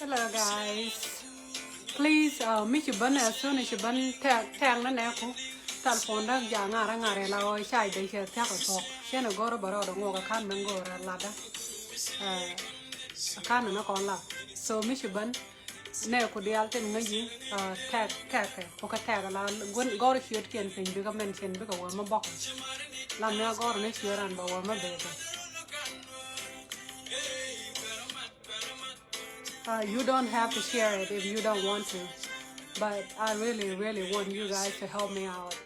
Hello guys, please miss you ban as soon as you ban tag na ne ku telephone da ja ngare la o chai de che tag ko chen go ro baro do ngo kan men go ra la da kan na kon la so miss you ban ne ku di alten ngaji tag ko ka tag la gon go ro shoot ken pin bi ga men chen bi ga wa ma bok la ne go ro ne shoran ba wa ma be you don't have to share it if you don't want to, but I really want you guys to help me out.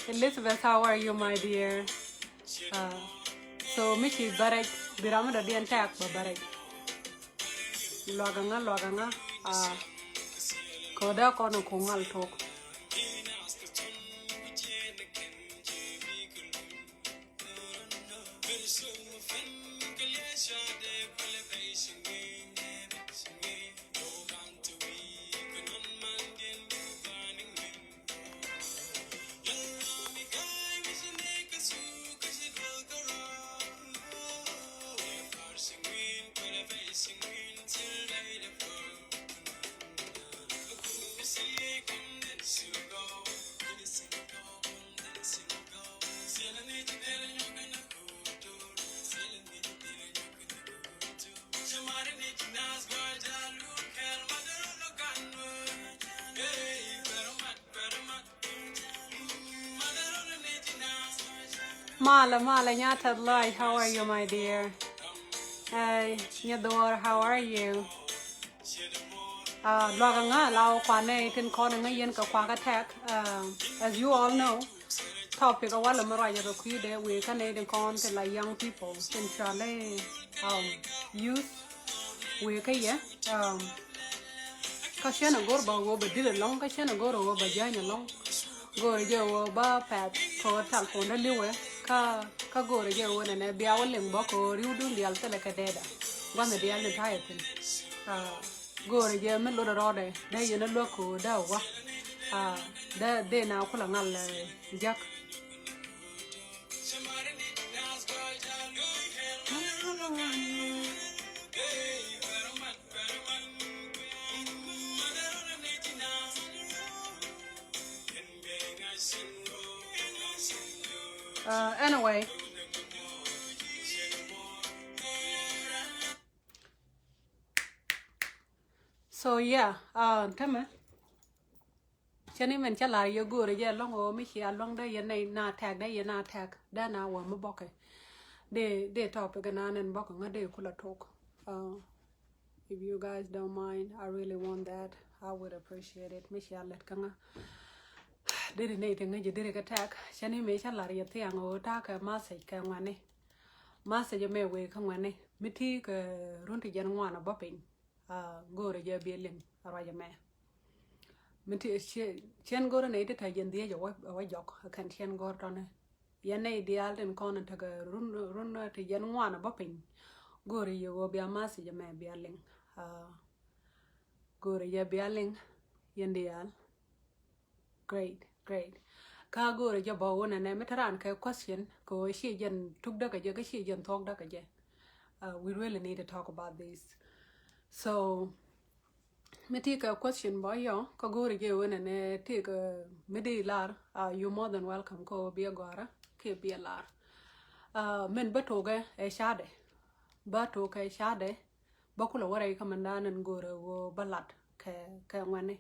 Elizabeth, how are you, my dear? So Michi Barek, Birama da Dian Tag, Barek. Loganga, Koda Kono Kungal talk. Mala, Nyata Light, how are you, my dear? Hey, Nyador, how are you? Loganga, Lao Kwane, Tin Kona Yen Kakwaka Tech. As you all know, topic of Walla Maraya Rokude, we Canadian content like young people in Charlie, youth, we Kaya, Kashana Gorba, over did it long, Kashana Goro over Jana long, go yo ba pat, for telephone, the liwe. Ka go to your own and be our limbo or you do the alta like a dead. One of the other tired. Go to your middle of the order, there you know, loco, that day now, Kulangal Jack. Anyway, so yeah, tell me. Chani men chala yo go re long o mi chia long da yen na tag da yen na tag da na wa mo boke. De topic na nen bok nga de kula talk. If you guys don't mind, I really want that. I would appreciate it. Mi chia let kanga. Did ne te ngi dire ka tag. Chani me chala ye te ngo ta ka message ka ngwane. Message me we ka ngwane. Mi ti ka runti jan ngwana bopin. Go re je bi lim araja me. Minti chen go na ite tajen dia jo wa jok kan chen go ron ya ne ideal den kon ta ga run te jen ngwana bopin go re yo bia mas je me bia ling go re ya bia ling yen dial great ka go re jo bo na ne metran ka question ko shi jen tuk da ka je ka shi jen thok da ka je we really need to talk about this. So me take a question by you. Ka go re ge wona ne take me de lar you more than welcome ko be agora ke be lar men batoga e shade batoga e shade bakula wara ka mandanan go re wo balat ke ngwane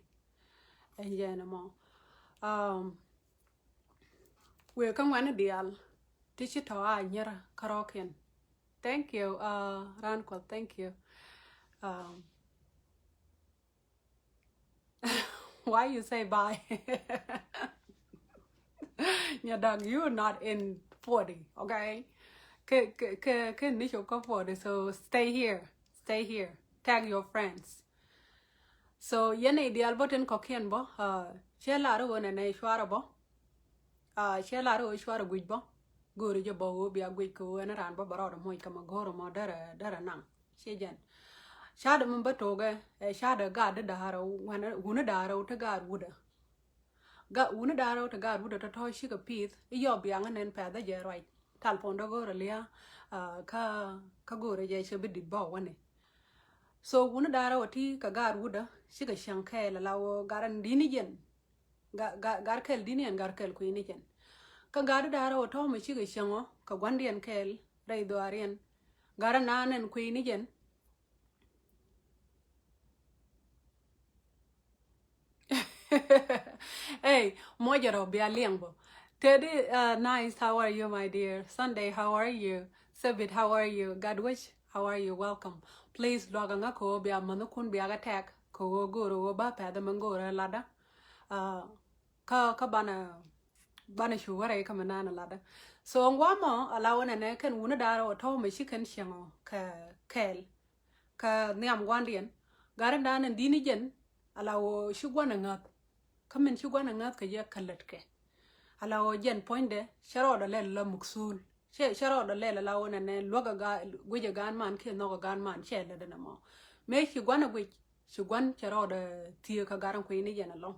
enjena mo we ka ngwane dial tichi to a nyera karoken. Thank you Ranko, thank you. Why you say bye? Nhà dog, you're not in 40, okay? Cái initial có 40, so stay here. Stay here. Tag your friends. So, yene ideal boten kokien bo. Che laro wona na ishwara bo. Che laro ishwara guj bo. Guru jo bo bia guj ko ena ran bo baro mo kama goro mo dara nang. Che jen. Shada mun batoge shada ga da haro wana guna daro ta ga wuda. Ga una daro ta ga wuda ta to shi ka pith yo bia nganen pa da je right. Tal pondo goro lia ka goro je she bidi bo wane. So una daro ati ka ga wuda shi ka shankai la lawo garan dini jen. Gar kel dini en gar kel ku ini jen. Ka gar daro to me shi ka shango ka gwandien kel dai do arien. Garan nanen ku ini jen. Hey, Mojaro bia liangbo. Teddy, nice. How are you, my dear? Sunday, how are you? Sabit, how are you? Godwish, how are you? Welcome. Please log on a ko bia manukun bia attack. Ko guru ba pa the mangora lada. Ka bana shuwara ka manana lada. So ngwamo alawan ane kan wuna daro to me shikan shango ka kel ka niam gwandian. Garan dan and dini jen alawo shugwana ngap. Kamen shugwana ngap ka ya kalatke. Alawo jen poinde sharo da le muksul. Sharo da le lawo ane loga ga gwija gan man ke no gan man che le dana mo. Me shugwana gwij shugwan sharo da tiya ka garan ko ini jen along.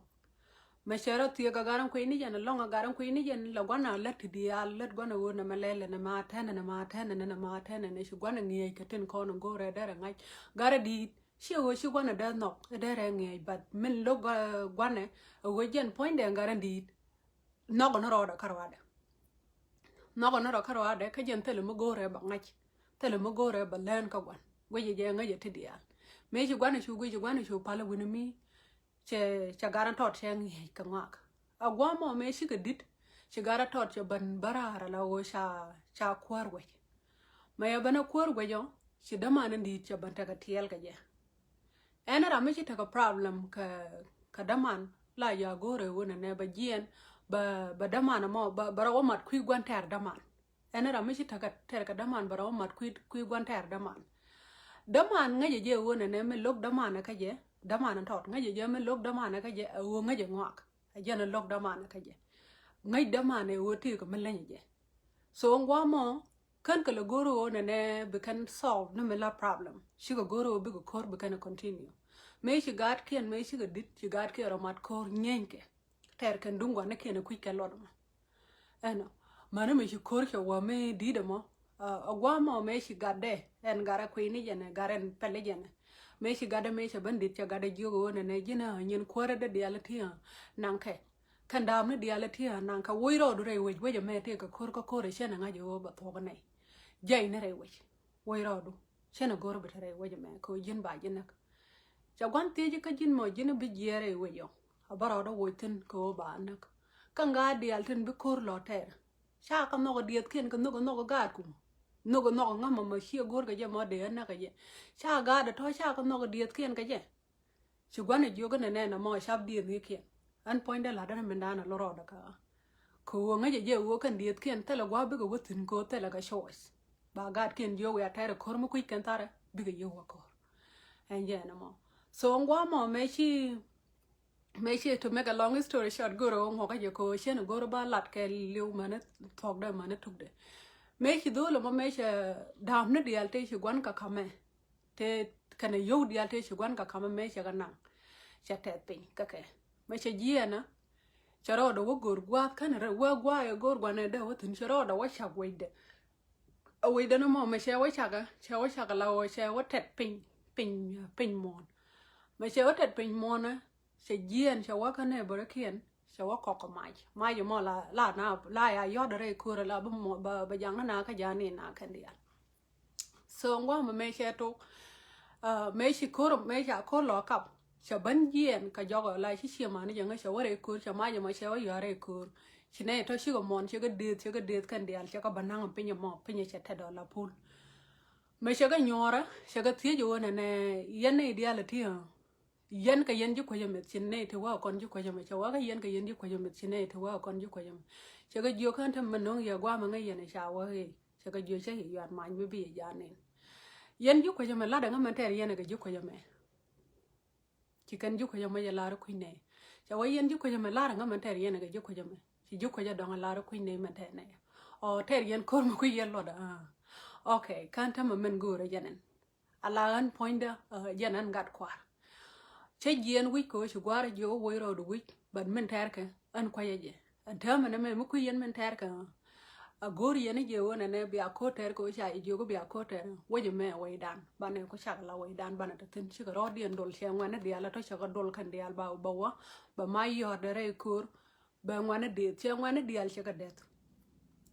Me sharo tiya ka garan ko ini jen along a garan ko ini jen la gwana let dia let gwana wo na malele na ma tana na ma tana na ma tana ne shugwana ngi ka tin ko no gore dara ngai gara di she gwana da no dara ngi but min lo gwana wo jen point de garan di no gono roda karwade no gono ro karwade ka jen tele mo gore ba ngai tele mo gore ba len ka gwan wo je ngai te dia me shugwana shu pala wini mi che garan tot che ngi ka ngak a gwamo me shi ka dit shi gara tot che ban barara la wo cha kwarwe ma ya bana kwarwe jo shi da manan di che ban ta ka tiel ka je ena ra me shi ta ka problem ka daman la ya gore wona ne ba jien ba daman mo ba rawo mat kui gwan ter daman ena ra me shi ta ka ter ka daman ba rawo mat kui gwan ter daman ngaje je wona ne me lok daman ka je daman tot ngaje je me lok daman ka je wo ngaje ngak a je na lok daman ka je ngai daman e wo ti ko me lenye je so ngwamo kan kala goro ne be kan solve no me la problem shi go goro be go kor be kan continue me shi gat kien me shi go dit shi gat ke ro mat kor nyenke ter kan dungwa ne ken ku ke lodma eno mana me shi kor ke wa me di de mo agwamo me shi gade en gara ku ni jene garen pele jene me shi gade me shi bandit ya gade jogo ne jina nyen kore de diality nanke kan dam ne diality nanka woiro dure we me te ka kor shena ngaje wo ba to ne jay ne re woiro du shena gor be re we me ko jin ba jin nak ja gwan te ji ka jin mo jin bi jere we yo abaro do woitin ko ba nak kan ga dialtin bi kor lo ter sha ka no diet ken ka no ga ku no ngama ma shi gor ga je mo de na ka je sha ga da to sha ka no diet ken ka je shi gwan jo ga ne na mo sha diet ni ken an point da la da men da na lo ro da ka ko nga je wo kan diet ken ta la gwa bi ga wutin ko ta la ga shows ba ga ken jo ya ta kor mo ku ken tare bi ga yo ko en je na mo so ngwa mo me shi to make a long story short goro ngo ka je ko she na goro ba lat ke liu mane thok da mane tuk de me shi do lo mo me she dam ne dial te shi gwan ka kame te kana yo dial te shi gwan ka kame me she ga na she te pin ka ke me she ji na charo do wo gor gwa kana re wa gwa ya gor gwa ne da wo tin charo da wa sha gwe de no mo me she wa sha ga la wo she wa tet pin mon me she wa tet pin mon na she jien she wa kana bore kien she wa ko mai yo mo la na ya yo de re ku la ba mo ba jang na ka ja ni na kan dia so ngwa me she to me shi ko lo kap she ban jien ka jogo la shi ma ni janga she wa re ku she ma yo ma she wa yo re ku she ne to shi go mon she ga det kan dia she ka banang pinyo mo pinyo she te do la pul me she ga nyora she ga tie jo ne ye ne dia la tie yen ka yen ju ko yeme chinne to wa kon ju ko yeme cha wa ka yen ka yen ju ko yeme chinne to wa kon ju ko yeme cha ga jo kan tham manong ya gwa ma ngai yen sha wa he cha ga jo cha hi yan ma mi bi ya ne yen ju ko yeme la da ngam ter yen ga ju ko yeme chi kan ju ko yeme ya la ru ku ne cha wa yen ju ko yeme la da ngam ter yen ga ju ko yeme chi ju ko ja dong la ru ku ne man ter ne o ter yen ko ma ku yen lo da okay kan tham man go re yen ala an point da yen an gat kwar che yen wi ko chu gwar jo wo ro do wi ban men ter ka an kwa ye an ta man me mu ku yen men ter ka a gor yen je wona ne bi a ko ter ko cha i jo ko bi a ko ter wo je me we dan ban ne ko cha la we dan ban ta tin chi ko ro dien dol che ngwana dia la to cha ko dol kan dia ba wa ba mai yo de re kur ba ngwana de che ngwana dia che ka det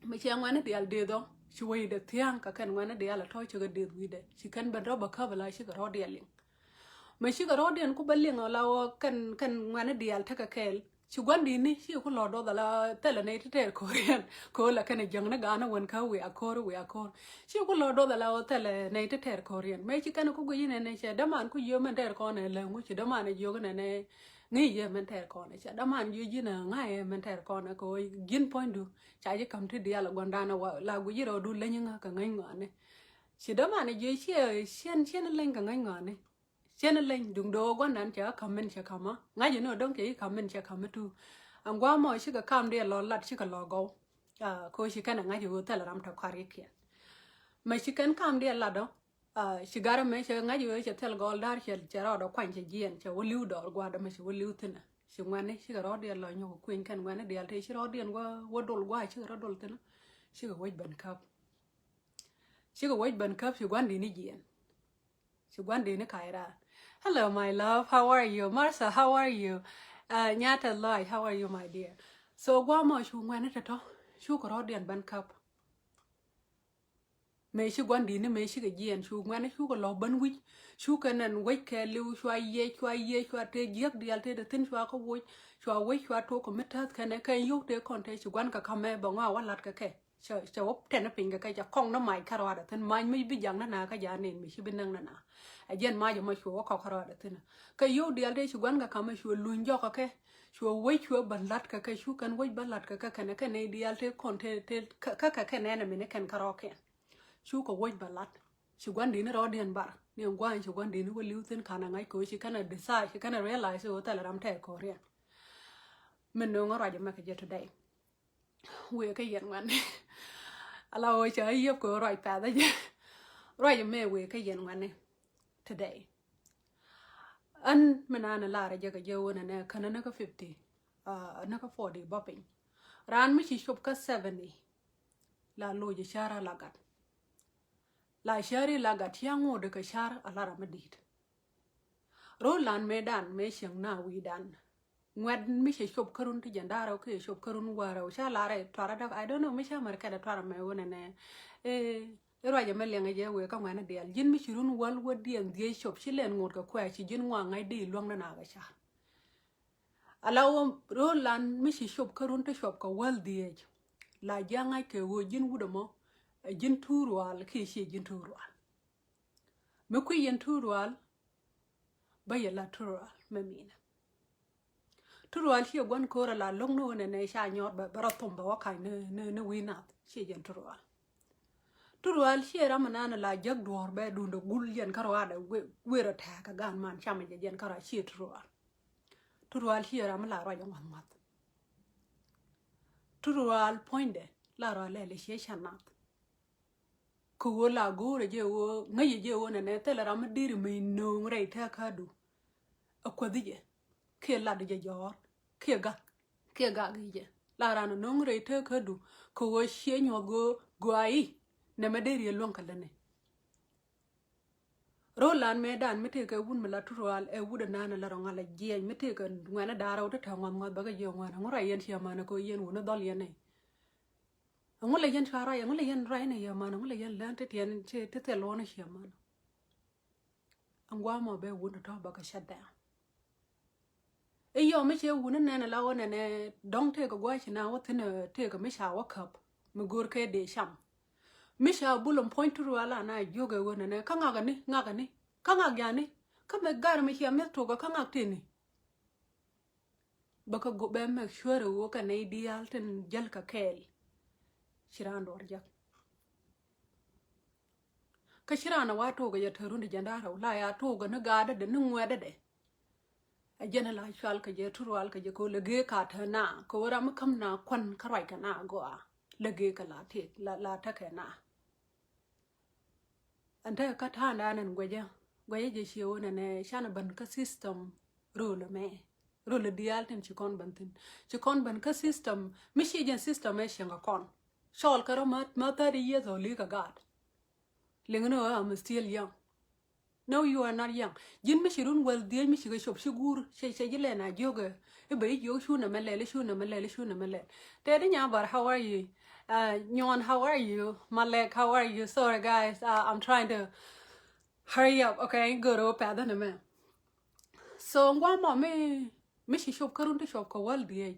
me che ngwana dia de do chi we de tiang ka kan ngwana dia la to cha ga de wi de chi kan ban ro ba ka ba la chi ko ro dia ling mà chỉ có rồi điện cũng bận liền ở lao cần ngoan đi al thắc kẹl chỉ quan đi ní chỉ có lò đó là tên là này thế Korean cô là cái này giống nó gana quên khâu we accord chỉ có lò đó là tên là này thế Korean mấy chỉ cần có cái gì này chỉ đâm ăn có nhiều mình thế con này là chỉ đâm ăn nhiều cái này nghĩ gì mình thế con này chỉ đâm ăn nhiều gì nữa ngay mình thế con này có gin point du chỉ cầm thế đi al quan đàn là cái gì đó đủ lên những cái ngay ngọn này chỉ đâm ăn nhiều chỉ xiên lên cái ngay ngọn này chen lên dùng đồ quan nan cha comment cha kama ngay giờ nó đông cái comment cha kama tu ang qua mọi sự cái cam đi lo lát sự cái logo coi sự cái này ngay giờ ta là làm thằng khari kia mà sự cái cam đi là đó sự gara mấy sự ngay giờ sẽ theo gold dar sẽ ra đó quan sẽ giên sẽ vô lưu đó qua đó mà sẽ vô lưu thế này sự ngoan này sự cái đó đi là nhiều quên cái ngoan này đi thì sự đó đi qua vô đồ qua sự đó đồ thế này sự cái weight ban cup sự quan đi này giên sự quan đi này khai ra. Hello, my love. How are you? Marsa, how are you? Nyata Lai, how are you, my dear? So, guamo shu ngwana tato. Shu ko dian ban cup. Me shu gwandi ne me shu ga jian shu ngwana shu ko lo ban wi. Shu kanan wai ke liu shwa ye shwa te jiak dial te de tin shwa ko wi. Shwa wi shwa to ko metat kana kan yu te kon te shu gwan ka kame ba nga wa lat ka ke. Sha wop ten pin ga ka ja kong no mai karwa da tin mai mi bi jang na ka ja nen mi shu bin nang na. Ajen ma jo ma shu ko khara da tin ka yo dial de shu gwan ga kama shu lun jo ka ke shu wai shu ban lat ka ke shu kan wai ban lat ka kana ka ne dial te kon te ka ne na mi ne kan karo ke shu ko wai ban lat shu gwan di ne ro dian bar ne ngwan shu gwan di ne wo liu tin kana ngai ko shi kana decide shi kana realize o ta la ram te ko re min no ngora jo ma ka je today we ka yen wan ala o cha yep ko roi pa da je roi me we ka yen wan ne today an manana lara jaga jawona na kana naka 50 naka 40 bopping ran mi ci shop ka 70 la loje shara lagat la shari lagat yango de ka shar alara madit rolan medan me shang na wi dan ngwad mi ci shop karun ti jandara ko shop karun wara sha lara tara da I don't know mi sha marka da tara me wona ne Rồi giờ mình liền ngay giờ các bạn đi ăn, dân mình chỉ muốn wal wal đi ăn gì shop chỉ lên ngồi cái quầy chỉ dân ngoan ngay đi luôn đó nào cái sao? Alo rồi lan mình chỉ shop cái run tới shop cái wal đi là giờ ngay cái wo dân wo đó mà dân thu rual khi chỉ dân thu rual, mấy cái dân thu rual bây giờ là thu rual mấy mình thu rual chỉ quan cố là long nó này sai nhọt bà thùng bà cái nơi winat chỉ dân thu rual Turual shera manana la jag duor be dundo gul yen karwada wera ta ka gan man chama yen kara shi turual shera mala ro jong mat turual poinde la ro le she chanat ko la gore je wo ngai je wo ne te la ram dir me no re ta ka du akwadi ke la de jor ke ga je la ran no re ta ka du ko she nyo go gwai ne maderi long kalane rolan medan mete ka wun mala tural e wuda nana la ronga la je mete ka ngana daraw ta tangam ngod baga je ngana ngora yen shamana ko yen wona dol yen ne ngola yen chara yen ngola yen rai ne yamana ngola yen lan te yen te lona shamana angwa mo be wuna to baga shadda e yo me che wuna nana la wona ne dong te ko gwa china wotina te ka me shawa kap mu gor ke de sham Misha bulum point to wala na yoga wona ne kanga gani kanga gyani me gar me chia me to ga kang actini baka go be make sure wo ka ne ideal ten jal ka kel shiran dor jak ka shirana wa to ga ya tarundi jandara la ya to ga na ga da nu ngwede de a jena la shal ka je turwal ka je ko lege ka ta na ko ra mu kam na kwan ka rai ka na go a lege ka la te la ta ka na anta ka ta na nan gwaje je shi wona ne shana ban ka system rule me rule dial ten chikon ban ka system mishi gen system e shinga kon shol ka ro ma 30 years o li ka god lingono I'm still young. No, you are not young. Jin mishirun well deal mishiga shop shigur she jilena joga. Ebe yo shuna melele. Teddy Nyambar, how are you? Nyon, how are you? Malek, how are you? Sorry guys, I'm trying to hurry up, okay? Go to pad in a minute. So ngwa me mishi shop karun to shop ka well deal.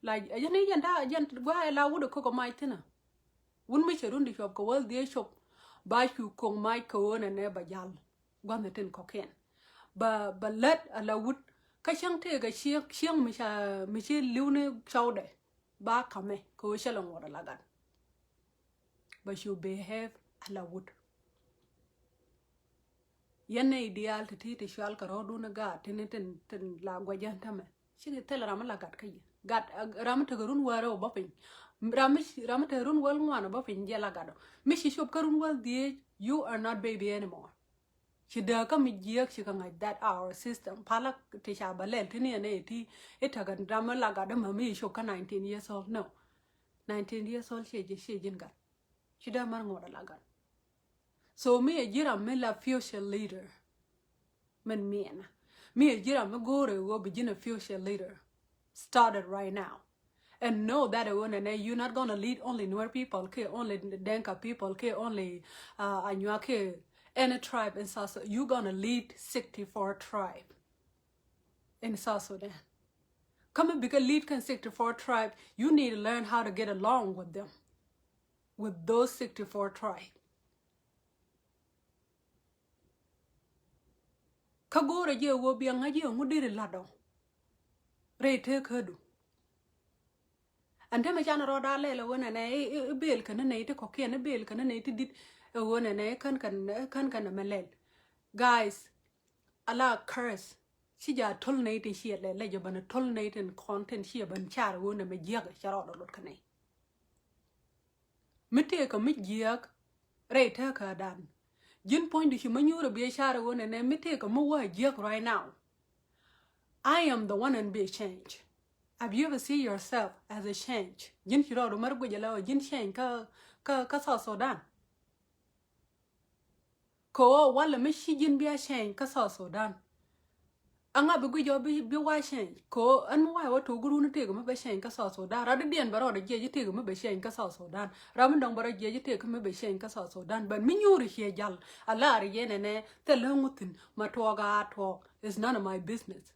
Like yan gwa la wudo koko mai tina. Wun mishirun di shop ka well deal shop. Ba shu kong mai ko na ne ba jal gwan the tin koken ba let ala wut ka chang te ga chiang mi chi liu ne chau de ba kame ko shalong wora lagan ba shu behave ala wut yan ne ideal ti shal ka rodu na ga tin la gwa jan tame chi tel ram la gat kai gat ram ta garun waro ba pin ram ta run wal ngwana ba pin jela gado mi shi shop karun wal die you are not baby anymore she da ka mi jiek she ka ngai that our system pala ti sha balel ti ne ti itagan ram la gado ma mi shop ka 19 years old no 19 years old she jin gat she da mar ngoda la gat so me jira me la future leader men me jira me gore wo begin a future leader started right now. And know that you're not gonna lead only Nuer people, only Denka people, only Anyuake, any tribe in South Sudan. You're gonna lead 64 tribe in South Sudan. Come and become lead 64 tribe. You need to learn how to get along with them, with those 64 tribe. Kagora je wo bianga je ngudiri lado. Rete kadu. And then I roda lele wona ne bill kana ne te kokia ne bill kana ne te dit wona ne kan melel guys ala curse si ja tol ne te shi le jo ban tol ne ten content shi ban char wona me jiag charo do lot kana mite ko mi jiag re ta ka dan jin point shi manyuro be char wona ne mite ko mo wa jiag right now I am the one and be change. Have you ever seen yourself as a change? Jin shiro do margo jala jin change ka South Sudan. Ko wala mishi jin biya change ka South Sudan. Anga bi jo bi wa change. Ko an wa to guru ne tego me be change ka South Sudan. Ra de dien baro de je tego me be change ka South Sudan. Ra mun dong baro je tego me be change ka South Sudan. Ban mi nyuri he jal. Ala ri yene ne te lengutin ma toga talk is none of my business.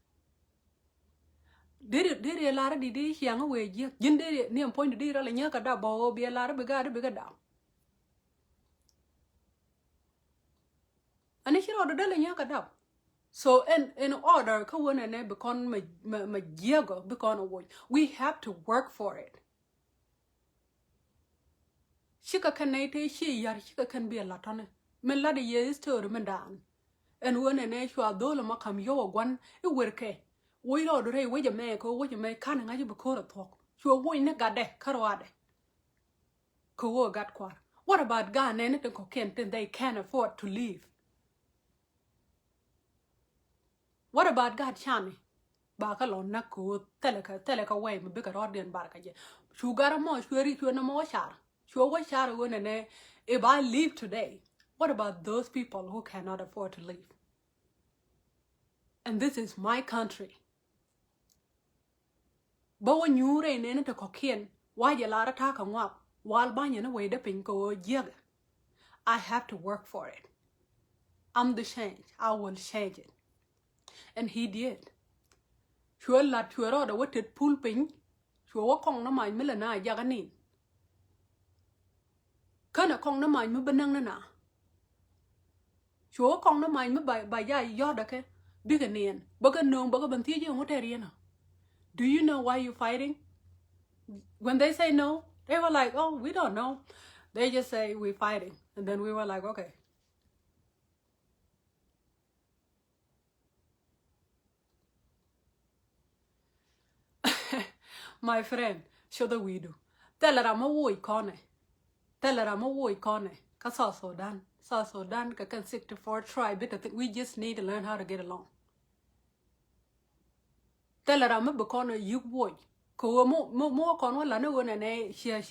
Dere lara di hianga we ji jin dere ni point di ra la nya ka da bo bi lara be ga da ani shiro do la nya ka da so in order ka wona ne be kon ma jiego be kon wo we have to work for it shika kan ne te shi yar shika kan be la tane men la de ye story men dan en wona ne shwa do la ma kam yo gwan e werke we do re we me ko we me kan nga ju ko talk so we ne gade karwade ko wo gat kwar what about Ghana and the cocaine they can't afford to leave what about God chani ba ka lon na ko teleka we me be ka rodian barka je sugar mo shweri na mo shar so we shar wona ne if I leave today what about those people who cannot afford to leave and this is my country Bo nyure ne te kokien wa je lara ta ka ngwa wal banya na we de pin ko jiga I have to work for it I'm the change I will change it and he did chua la chua ro da watet pool pin chua wa kong na mai mela na ya ganin kana kong na mai mu benang na chúa con nó mày mới bài dài gió đó cái biết cái niên bữa cái nương bữa cái bên thiết chứ không có thể riêng nào. Do you know why you're fighting? When they say no, they were like, oh, we don't know. They just say we're fighting, and then we were like, okay. My friend, show the we do. Tell her I'm a boy corner. Tell her I'm a boy corner. Cause South Sudan, can 64 tribe. But I think we just need to learn how to get along. Tell her I'm a boy corner. You boy. Ko mo con wala no wona ne shia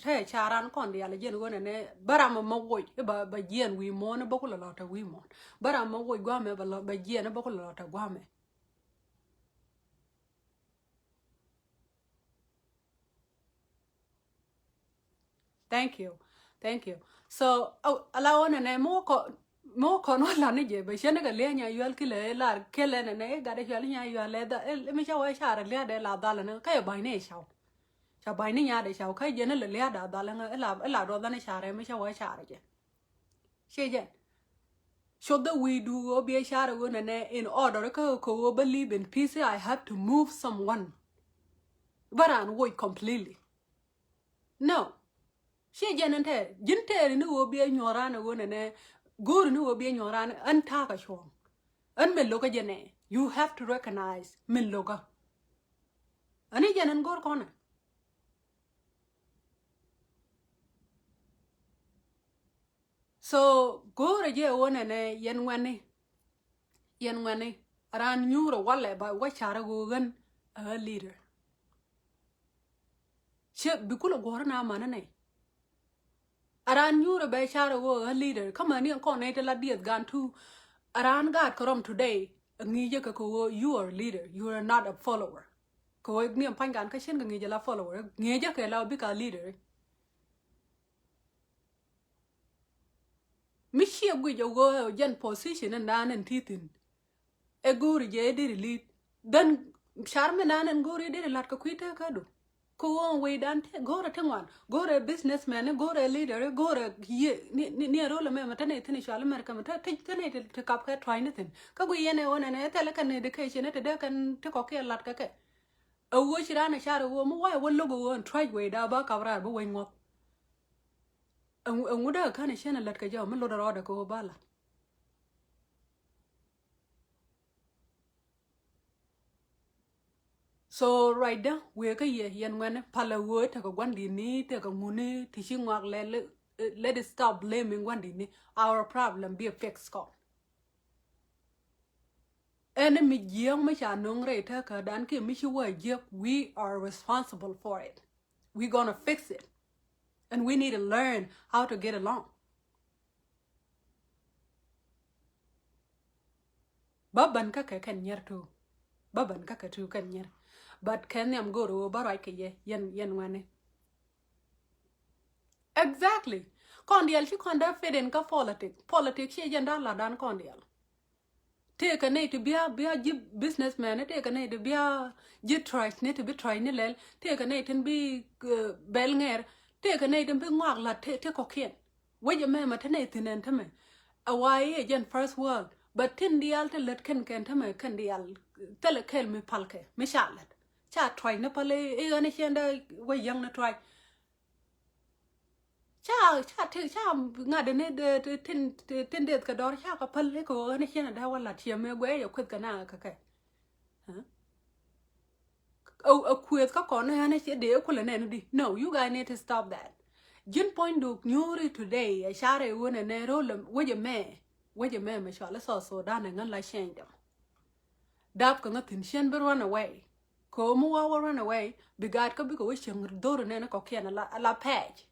the charan con dia le jen wona ne bara ma boy ba jen we mo na bokula lota we mo bara ma boy gwa me ba jen na bokula lota gwa me. Thank you. So, allow on and more con wala ne je ba shene ga le nya yul ki le la ke le ne ga de yul nya yul le da me sha wa sha le de la da le ne ka ba ne sha sha ba ne nya de sha ka je ne le da le la do da ne sha re me sha wa sha re je she je should the we do go be sha re ne in order ko believe in peace I have to move someone but an wait completely no. She jenente jinte ni wo be nyora na wona ne gur ni wo be nyora na an ta ka shon an me loka jene you have to recognize min loka ani jenen gor kona so gur je wona ne yen wani aran nyuro wale ba wa chara go gan a leader she bikulo gor na mana ne aran yura be chara wo a leader kama ni ko ne te la diet gan tu aran gat korom today ngi je ko you are leader you are not a follower ko ni pan gan ka chen ngi je la follower ngi je ke la bi ka leader mi shi gwi jo go jen position and nan titin e guri je di lead then charme nan guri di lat ka kwita ka do ko we dan te gore tengwan gore businessman gore leader gore ni role me mata ne tini shal america mata te ne te kap ka try ne tin ka gu yene wona ne tele kan education te de kan te ko ke lat ka ke a wo shira na shara wo mo wa wo logo won try we da ba ka bra bo we ngop an wuda kan shena lat ka jaw mo lo da ko bala. So right now we ka ye yen when pala wo ta ko gwandi ni te ko ngune ti shingwak let it stop blaming gwandi ni our problem be a fixed call enemy jeng ma cha nong re ta ka dan ke mi shi wa je we are responsible for it we gonna fix it and we need to learn how to get along baban ka kan nyer tu baban ka tu kan nyer but can yam go to barai ke yen wane exactly kondial chi konda feden ka politics chi jenda la dan kondial te ka ne to bia ji businessman te ka ne to bia ji try ne to be try ne lel te ka ne tin bi bel nger te ka ne tin bi ngwak la te ko kien we je me ma te ne tinen te me awai jen first world but tin dial te let ken te kan dial tele kel me palke me shalat cha try na pale e ane chenda we yang na try cha nga de ne de tin de ka dor cha ka pale ko ane chenda da wala tie me gwe yo kwet kana ka kai ha o kwet ka ko na ane che de ko le ne di no you guys need to stop that jin point do nyuri today a share wona ne role we je me ma sha la so da na ngan la shen dem dab ka ngatin shen be run away ko mu wa run away bigat ka bi ko chen dor ne na ko ken la page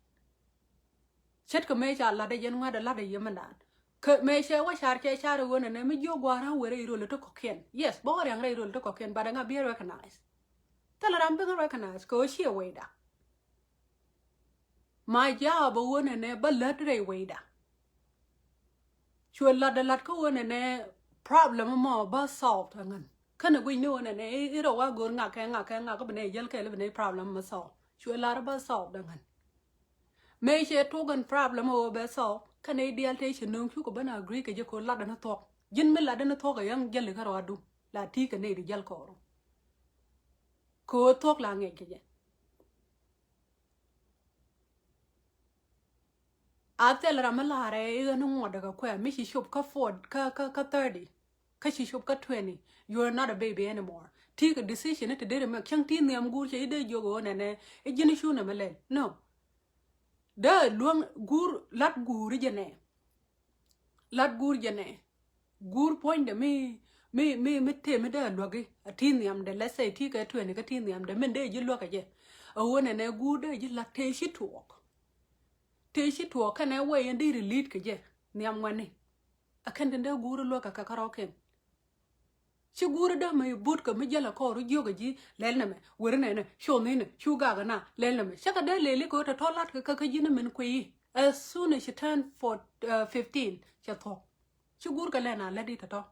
chet ko me cha la de yen wa da la de yemandan ke me she wa shar che shar wona ne mi jo gwa ra were ro le to ko ken yes bo yang re ro le to ko ken ba da nga bi recognize tala ram bi recognize ko she we da my job wona ne ba la re we da chua la da la ko wona ne problem mo ba solve ngan kana gwi no na ne I ro wa gor nga ka ko bene yel ke le bene problem ma so chua la ba solve ngan me she to gan problem o ba solve cái này đi alter chỉ nương chú của bên agree cái gì cô lát nó thọ dân mới lát nó thọ cái yang dân cái rồi đủ là thi cái này được dân cô thọ là nghe cái gì after la ramala re no ngoda ka kwa mi shop ka Ford ka 30 ka shop ka 20 you are not a baby anymore take a decision to dere me chang tin yam gur che de jogo ne ne e jini shu na mele no da luang gur lat gur jene gur point de me te me da logi a tin yam de let's say take a 20 ka tin yam de men de ji lo ka je a wona ne gur de ji lat te shi talk te shi to kana way and di lead ke je niam ngani akan den da guru lo ka karaoke shi guru da mai but ka mi jala ko ru joga ji lel na me wor ne sho ne shu ga na lel na me shaka da lele ko ta tolat ka ji na men ko yi as soon as she turn for 15 she to shi guru ka lena la di ta to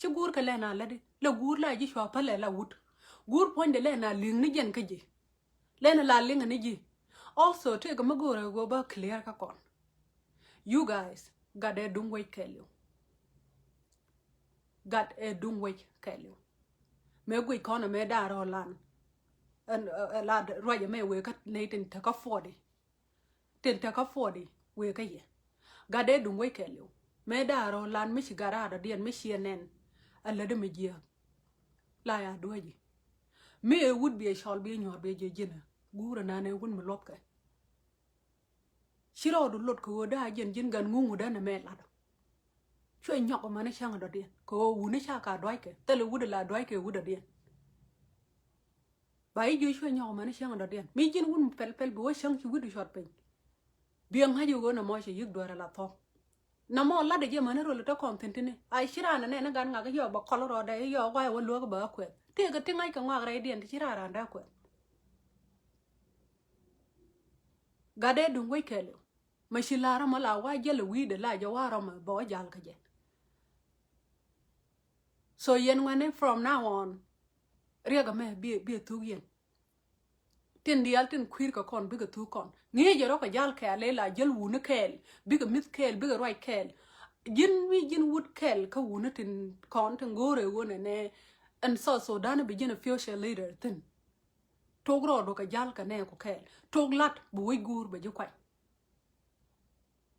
shi guru ka lena la di la guru la ji shwa pa la wut gur point de lena ling ni jen kaji lena la ling ni ji also take a magore go ba clear ka kon you guys got a dung wait tell you got a dung wait tell you me go economy me da ro lan and la roya me we ka ne tin ta ka 40 tin ta ka 40 we ka ye got a dung wait tell you me da ro lan mi sigara da dien mi sienen alla de me ji la ya doji me would be a shall be in your baby jina gura nane wun melop ka shiro do lot ko da jen jin gan ngungu da na me la chwe nyok ma na chang do dien ko wu ne cha ka doi ke tele wud la doi ke wud dien bai ju chwe nyok ma na chang do dien mi jin wun pel bo chang chi wud shot pen biang ha ju go na mo che yik do la tho na mo la de je ma na ro ta content ne ai shira na ne na gan nga ga yo ba kol ro da yo wa wo lo ga ba kwet te ga tingai ka ngwa rai dien ti rara nda ko gade dung wai kele mashilara mala wa jele wi de la jawara ma bo jal ka je so yen when from now on riga me bi tu yen tin dial tin kwir ka kon bi ga tu kon ngi je ro ka jal ka le la jel wu ne kel bi ga mit kel bi ga right kel jin wood kel ka wu ne tin kon tin gore wona ne and South Sudan begin a future leader then togro do ka jal ka ne ko kel toglat bu wi gur ba ju kwai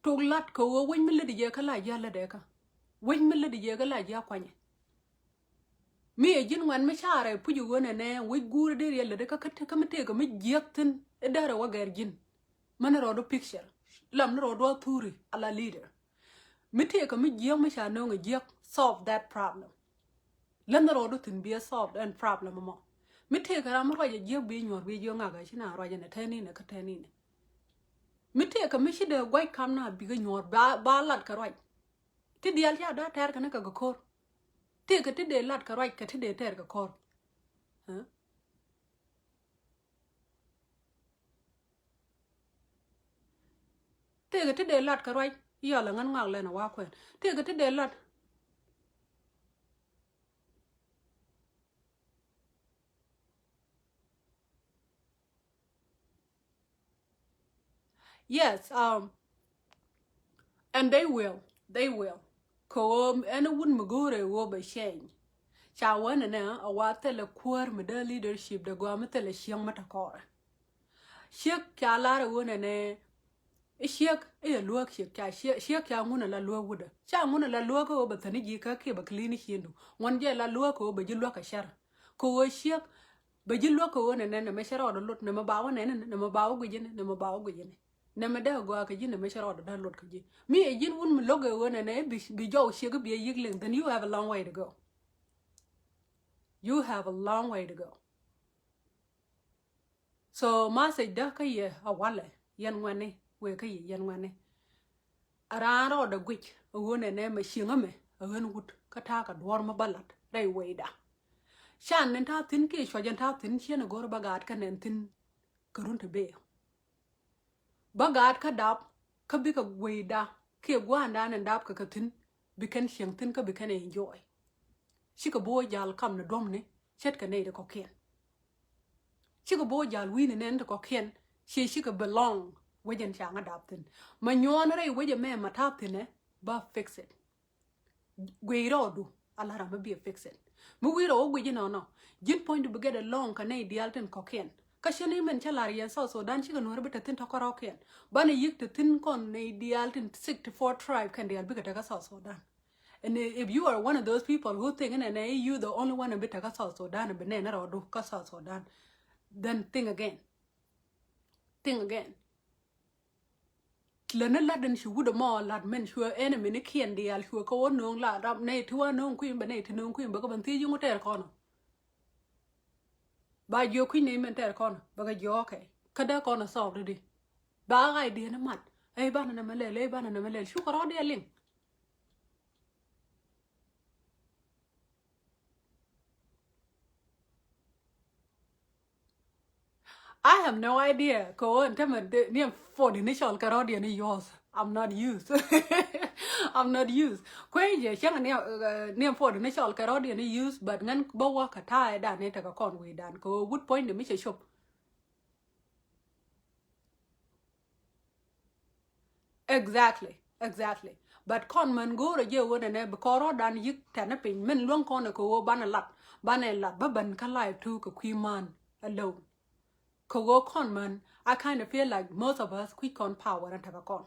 toglat ko wo wen mi le de ka la ja la de ka wen mi le de ka la ja kwanye mi e jin wan mi chare pu ju wona ne wi gur de re le de ka ka mi te ka mi jek tin e dara wa gar jin man ro do picture lam ro do turi ala leader mi te ka mi jek mi cha no ngi jek solve that problem lan ro do tin be solved and problem mo mi te ka ram ro je je bi nyor bi jo nga ga china ro je ne tani ne ka tani ne mi te ka mi shi de gwai kam na bi ga nyor ba lat ka ro ti dial ja da ter ka ne ka ga kor te ka ti de lat ka ro ka ti de ter ka kor te ka ti de lat ka ro yo la ngan ngak le na wa kwen te ka ti de lat yes and they will ko ene wun magore wo ba shen cha wana na awate le kwar me da leadership da go amate le shiang mata ko shek kya la wona ne shek e luak shek kya nguna la luak wuda cha nguna la luak ko ba tani ji ka ke ba clean hindu won je la luak ko ba ji luak ka shar ko shek ba ji luak ko wona ne me shara do lot ne ma ba wona ne ma ba go jene ne ma ba go jene ne ma da go ka ji ne me shara do da lot ka ji mi e jin wun mi logo wona ne bi jo shek bi yigling then you have a long way to go. You have a long way to go. So ma say da ka ye awale yan wane we ka ye yan wane araro da gwich wona ne ma shinga me awen wut ka ta ka dwar ma balat dai we da shan nen ta tin ke shojan ta tin chen gor bagat ka nen tin karun te be bagat ka dap ka bi ka we da ke gwanda nen dap ka tin bi kan shing tin ka bi kan enjoy shi ka boy jal kam na dom ne chet ka ne da ko ken she could boy jal win and end to ken she could belong wajan chang adopting manyon ray wajan me matapine but fix it we do Allah ram be fix it mu we ro we no jin point to get along kan ay dialten koken kashani men chalari South Sudan chi kan warbita tin to koroken bana yik to tin kon nay dialten 64 tribe kan dial bigata South Sudan. And if you are one of those people who think and you the only one a bit of South Sudan and banana or do South Sudan, then think again. Think again. Lena laden she would more lad men sure enemy ni kien deal sure ko no lad up nay to a known queen banate no queen bagaban you would tell corner. By your queen name and tell corner, but you okay. Kada corner solved already. Bag idea in a month. A banana malay, banana malay, sugar all the link. I have no idea. Ko and tell me near for the initial Carodian is yours. I'm not used. I'm not used. Quay young near for the initial Carodian is used, but none bowa katai dan it a conway dan go would point the mission shop. Exactly. But conman go a year would and ever coro dan yik tanaping men long corner ko banalat baban kalai took a queen man alone. Kogo conman, I kind of feel like most of us quick on power and have a con.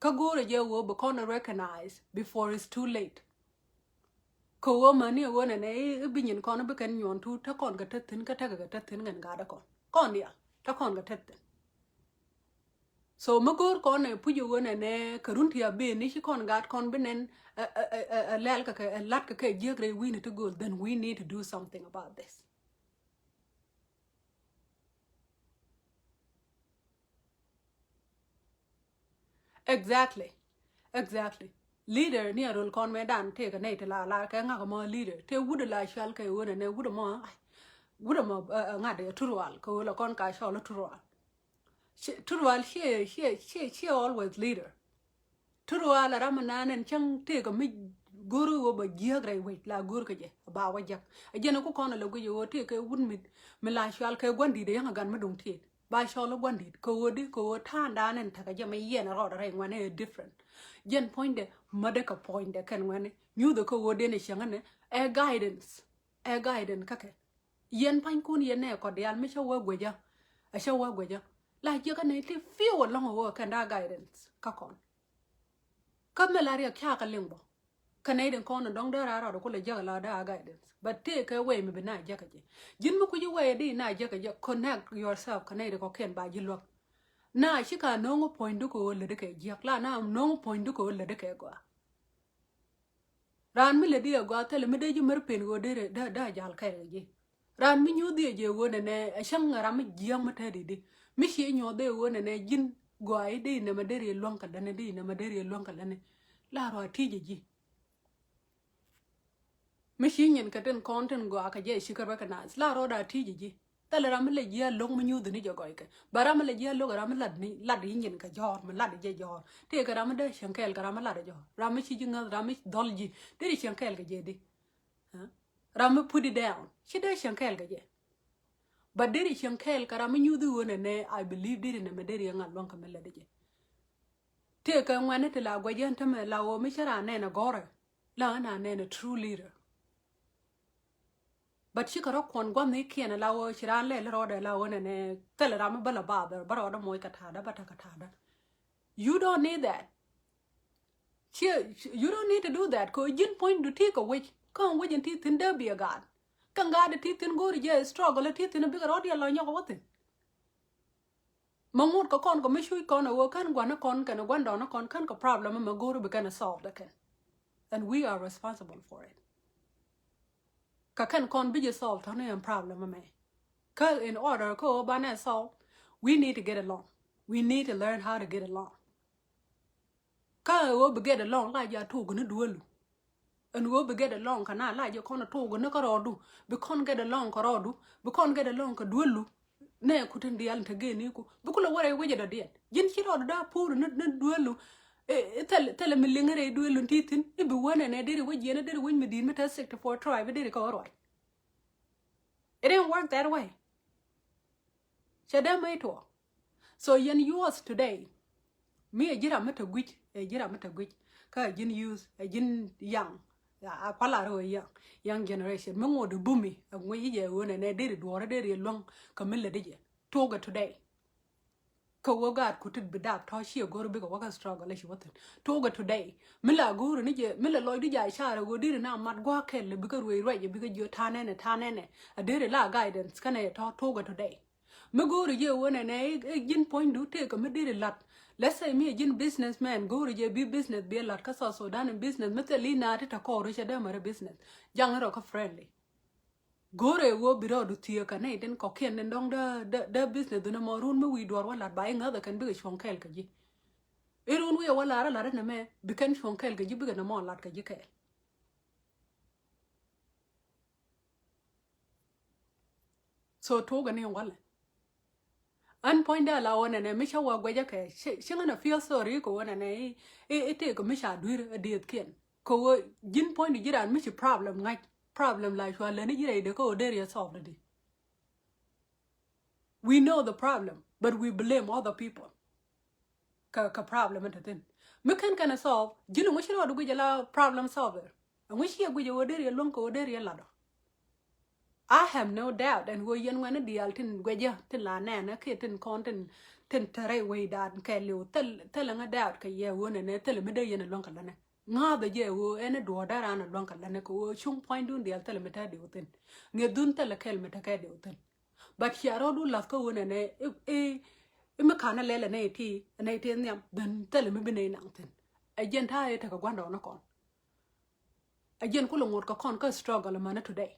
Kagura ye will become recognized before it's too late. Kogo money one and a opinion con becan yon to takon gatetin katagatin and gadacon. Condia, takon gatetin. So Magur con a put you one and a caruntia bin, nishikon gat conbinen a lalka a latka jigre we need to go, then we need to do something about this. Exactly. Leader near rule con medan take a native la kanga more leader. Te would la shall ke one and would more ngade turual ko la con ka shall turual. Turual she always leader. Turual ramanan and chang take a mid guru over geogray weight la gurkaje about wajak. A general con a logo you take a wooden mid melashal ke one did a young gun medum tate. By Shala Wandit, ko tan down and Takajama yen or other one different. Jen pointed, Madeka point the can when knew the coordination a guidance kake. Yen pine coon yen or the almisha work with ya, a show work with ya. Like you can feel long work and our guidance, kakon. Come malaria kaka limbo. Canadian corner don't there out of college guidance. But take away maybe not jackaje. Jin muku you way di na jackaje connect yourself Canadian cocaine by you look. Na she can no point to go ledeke jakla na no point to go ledeke go. Ran me lady go tell me de you merpin go de da jal carry. Ran me you de je won and a shang ram jam matadi. Mishi in your day won and a gin go I de na maderi lonka than a day na maderi lonka than la ro tiji. Machine and cotton content go akaje she could recognize la roda tiji. Tell her I'm a year long menu the nijo goike. But I'm a year look around lad Indian kajor, lad jajor. Take a ramada shankel garamaladajo. Ramish ramish dolji. Did it shankel gajedi? Rama put it down. She does shankel gaje. But did it shankel karaminu the one and I believe did in a mederian and lonka melody. Take a one at la guayantame la o mishara nana gore. La na nana true leader. But she got up one wiki and allow she ran let her allow and tell her I'm a bella barber, but order more catada, but a catada. You don't need that. You don't need to do that. Go you point to take a witch. Come with your teeth in there be a god. Can guard the teeth and go to jail, struggle a teeth in a bigger audio line your what? Mamut con commission con a work and one a con can a one down a con can problem and a go to begin a solve the can. And we are responsible for it. Kakan con be solved on a problem, me. Cause in order ko bana solve, we need to get along. We need to learn how to get along. Ka we get along like ya two gonna do. And we get along kana like you con a two gonna do. We can't get along karodu. We can't get along ka duelu. Ne couldn't the alent again you. Because what I wager did. Yin she or da poor not duelu. Tell me linger duel and teethin. If one and I did it with Jenna did win me the sector for tribe, did it go right. It didn't work that way. Chada may to. So yen yours today. Me a jira meta gwich, a jira meta gwich. Ka jin use, a jin young. A palaro young generation. Mungo de boomy, and we ye one and I did it, or a day long, Camilla did ye. Toga today. Kawagad could be that, Toshi go to big worker struggle as you want. Toga today. Milla go and Milla Lloyd Shara go did now, Mat Guakel, because we write because you're tanene. I did a la guidance, can I talk Toga today? Me go to you one and a gin point do take a me did a lot. Let's say me a gin businessman go to your be business be a lot, cause also done in business, Metalina at a call, which a business. Young rock friendly. Gore wo biro du tiyo Canadian cocaine and dong the business do no more room we do what buying other can be a shonkel kaji. Irun we a walla la na me becan shonkel kaji bigger no more like a jike. So toga ni walla. An point a la one and a misha wa guajake, she gonna feel sorry go one and a take a misha do a dead kin. Ko gin point to get and miss problem like. Problem like well, they go there solve it. We know the problem, but we blame other people. Ka problem at the me can solve. You know what you do with your problem solver, and we share with your there long go there ladder. I have no doubt, and we young one the altin gweja tin la nana kitten content tin tare way that can you tell a doubt ka ye one and tell me day in a longer lane. Nga the ye wo ene do da ran long kalane ko chung point dun de tele meta de utin nge dun tele kel meta ka de utin but hiaro du las ko wona ne me kana lele ne ti nyam dan tele me bine nangtin ajen ta e ta ka gwando na kon ajen ko longot ka kon ka struggle man today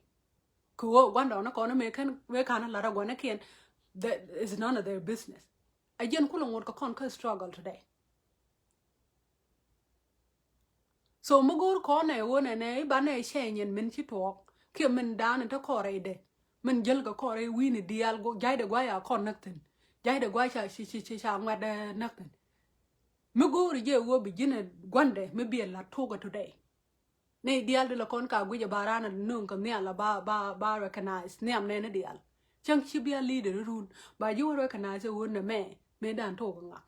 ko gwando na kon me kan we kana la ra gwana ken that is none of their business ajen ko longot ka kon ka struggle today. So mugur corner one and a banner shane and minchi talk, kill men down into corre de. Men jelga corre weeny deal go jai the guaya connecting. Jai the guaya she shall wet nothing. Mugur ye will begin one day, maybe a la toga today. Nay deal de la conca with a barana noon come near la bar recognize, near nana deal. Chunk she be a leader rune, but you recognize a wooden man, made and talking up.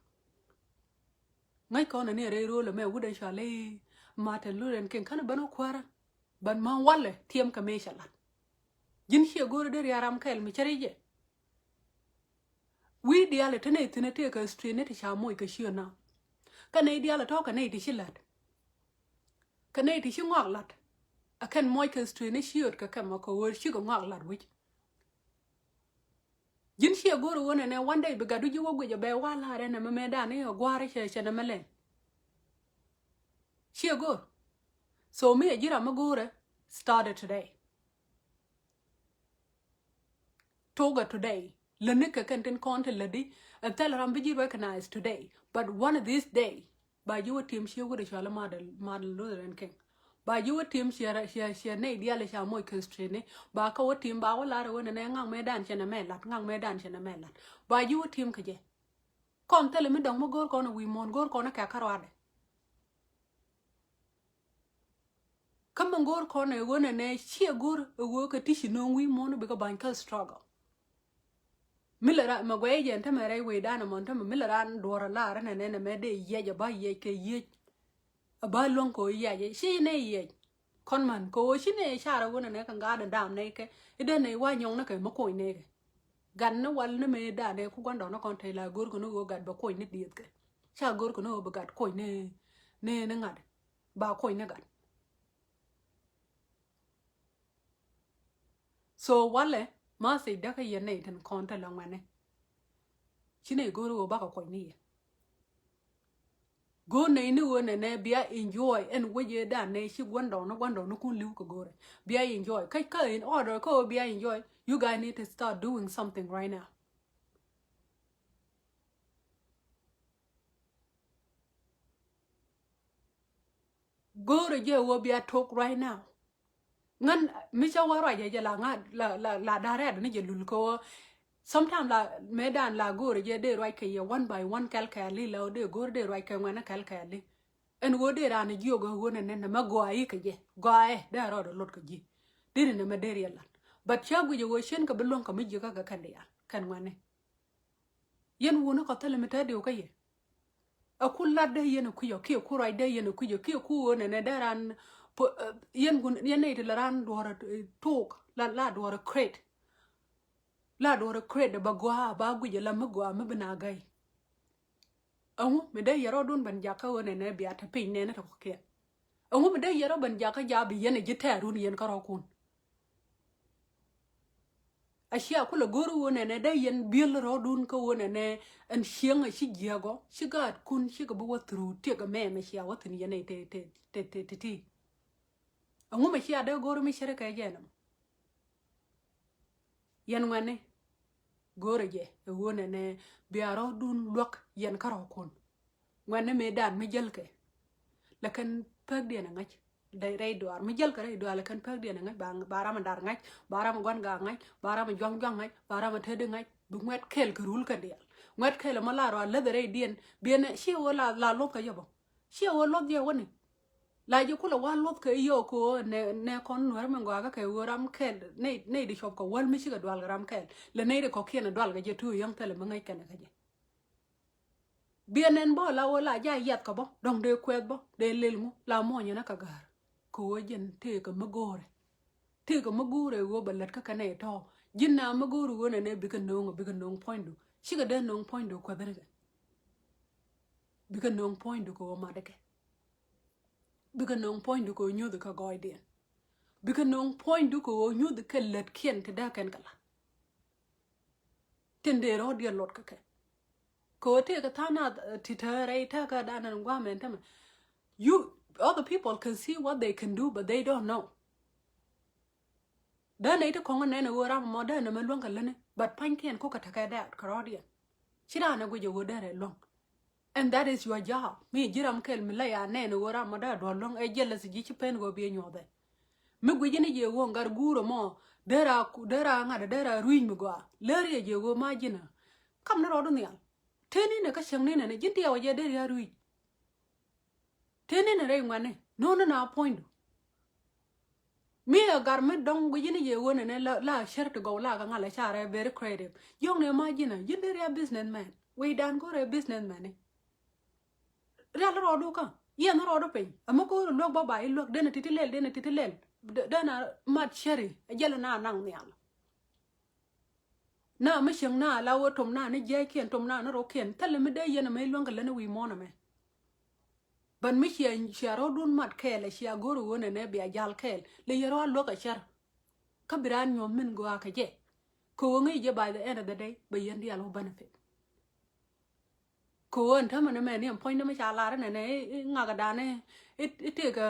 Ngay con near a roll a me wooden chalet. Martin Luren can kind of bano quara, but man walle, tiam kameshalat. Jin here go to the yaram kel michari. We the alternate in a take a strain at shamoy sure now. Canadian talk an 80 shillat. Canadian shingwaglat. I can moik strain a shirt kakamako or sugar waglat which. Jin here go to one and one day because do you work with your bear while I and a medani or guarish and a melon. She a good. So me a jira magura started today. Toga today. Lenika can't content lady and tell her be recognized today. But one of these days, by your team she would a model Luther and King. By your team she nay dialisha moy constrain, by our team bow ladder when an angang medan and a melat, gang medan and a melat. By your team kaje. Come tell me don't go corner we mon go corner cacarade. Come and go corner one and a sheer good a work at tissue no we mono because banker struggle. Miller at Magway and Tamare way down a mountain, Miller and Dora Laran and then a mede ye by ye ye a by lonko ye, she nay ye. Conman go, she nay shadow one and I can garden down naked, it then a one young naka McCoy naked. Got no one made that they could go on a contail like Gurgono got Bacoy nid. Shall Gurgono got coin nay nangad, Bacoy nagat. So wale Marcy daka ye nate and conta long mane. Chine go to back a ni. Go nay no one and be enjoy and when ye done nay she wonder no kun luke go. Be enjoy. Kaka in order ko be enjoy. You guys need to start doing something right now. Go to ye will be a talk right now. Ngan misha wara ya la la dare ni je lulko sometimes la medan la go je de right ke one by one kalkali la de go de right ke wana kalkali en go de ran ji go wona ne ma go ai ke je go ai da ro do lot ke ji de ne ma de la but cha go je wo shen ka belon ka mi je ka kan ya kan wane yen wona ko tele meta de okaye akulla de yen ku yo ki ku rai de yen ku yo ki ku ne daran yen gun yen ne de ran dora talk la dora crate la dora crate ba gwa ba guje la magwa mabna gai awu me de yero dun ban jaka wona ne biya ta pin ne ta ko ke awu me de yero ban jaka ja bi yen je taru yen karo kun ashia kula goro wona ne da yen bil rodun ko wona ne an shianga shi giago shi gat kun shi go bo through te ga me shia watin yen te angu me shia da goro mi shere ka yenam yen wane goro je e wona ne biaro dun lok yen karo kun wane me dan mi jelke lakan pag de na ngach day ray doar mi jel ka ray doar lakan pag de na ngach bang bara ma dar ngach bara ma gon ga ngach bara ma jong jong ngach bara ma tede ngach bu ngwet kel ka rul ka del ngwet kel ma la ro la de ray dien bien shi wala la lot ka yobo shi wo lot je woni la je kula wa lot ka yo ko ne kon nuer ma ga ka woram kel ne di shop ko wal mi shi ga dwal ram kel le ne de ko kien dwal ga je tu yong tele ma ngai kana ka je bienen bo la wala ja yat ka bo dong de kwet bo de lelmu la mo nya na ka gar ko jen te ka magore go balat ka kane to jinna maguru wona ne bikan nong point do shiga de nong point do ko berga bikan nong point do ko ma de ke bikan nong point do ko nyu de ka goide bikan nong point do ko nyu de ka let kien te da kan kala tende ro dia lot ka ke ko te ka tana titare ta ka da nan gwa men tama you other people can see what they can do but they don't know da ne ta konga ne wora mo da na melwan kalane but panken ko ka taka da karodia shira na guje wo da long and that is your job me jiram kel mi la ya ne wora mo da do long e jella si ji pen go be nyode mi guje ni je wo ngar guro mo dera nga dera ruin mi go lere je wo majina kam na rodo nyal teni ne ka shang ne jinti ya waje dera ruin teni ne re ngwane no na point me a garment dong gujini je wona ne la shirt go la ga ngala chare very creative yong ne imagine jinde re businessman we dan go re businessman re la rodo ka ye na rodo pe amako lo ba ba lo dena titilel dena mat sheri jela na nang ne ala na me sheng na la wo tom na ne je kien tom na ro kien tele me de ye na me lo ngala ne wi mona me ban mi sharo dun mat kel shia goro wona ne bia jal kel le yero lo ka shar ka biran nyom min go ka je ko ngi je by the end of the day ba yen dia lo benefit ko on tama ne me ne point ne me chala ne ne nga ga da ne te ga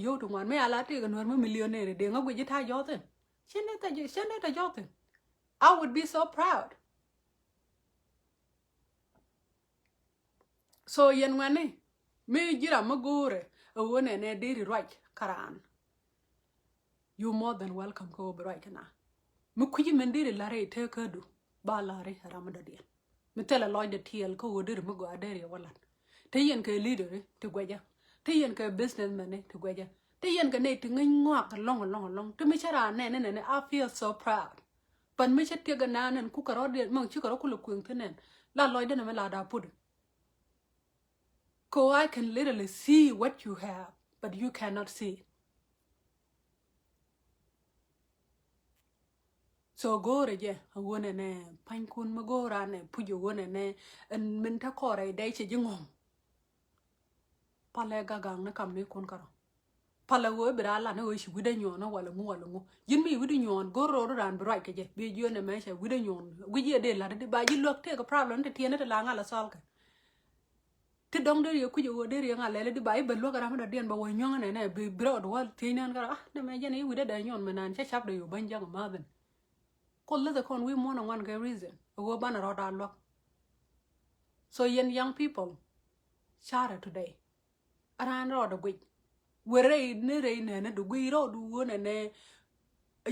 yo to wan me ala te ga no millionaire de nga go je ta yo ten shene ta yo ten I would be so proud so yen wane me jira magore wona ne diri right karan you more than welcome ko right na mu kuji men diri lare te kadu ba lare haramada dia me tela loy de tiel ko wodir mu go adere wala te yen ke leader te gweja te yen ke businessman te gweja te yen ke ne te ngwa ka long te me chara ne I feel so proud pan me chet ga nanen ku karo de mo chi karo ku lu kun tenen la loy de na me la da pud ko I can literally see what you have, but you cannot see it. So go reje wona ne pankun magora ne pujo wona ne en min ta kore dai che jingom pale gagang na kam ne kun karo pale wo bira la ne wo shi gude nyon wala ngu yin mi gude nyon go ro ran bra ke je bi jo ne me she gude nyon guje de la de ba ji lok te ko problem te tiene te la ngala sol ke ti dong de yo kujo de ri nga lele di bai ben lo gara ma den ba wo nyong ne bi bro do wal ti nan gara ne me jeni wi de da nyon menan cha chap de yo ban jang ma ben ko le the con we mo na one ga reason wo ban ro da lo so yen young people share today aran ro do gwi were ne do gwi ro du wo ne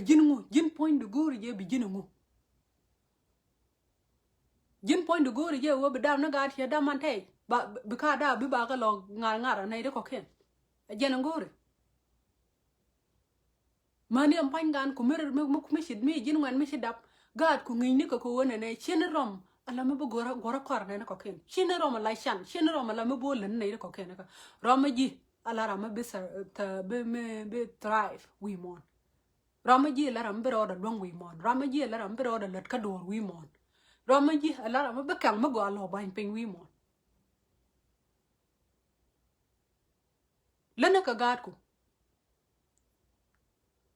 jin point de gori je bi jinu jin point de gori je wo bi dam na ga ti da man tay ba bika da bi ba ga lo ngara nei de ko ken jena ngore mani am pangan ku mer me shid mi jin wan mi shidap gad ku ngi ni ko wona ne chen rom ala me bu gora kor ne ko ken chine ro ma la shan chine ro ma la me bo len ne ko ken ka ro ma ji ala ra ma be sa ta be me be thrive we mon ro ma ji la ra be ro da long we mon ro ma ji la ra be ro da let ka dor we mon ro ma ji ala ra ma be kang ma go lo ban pin we mon lena ka gad ku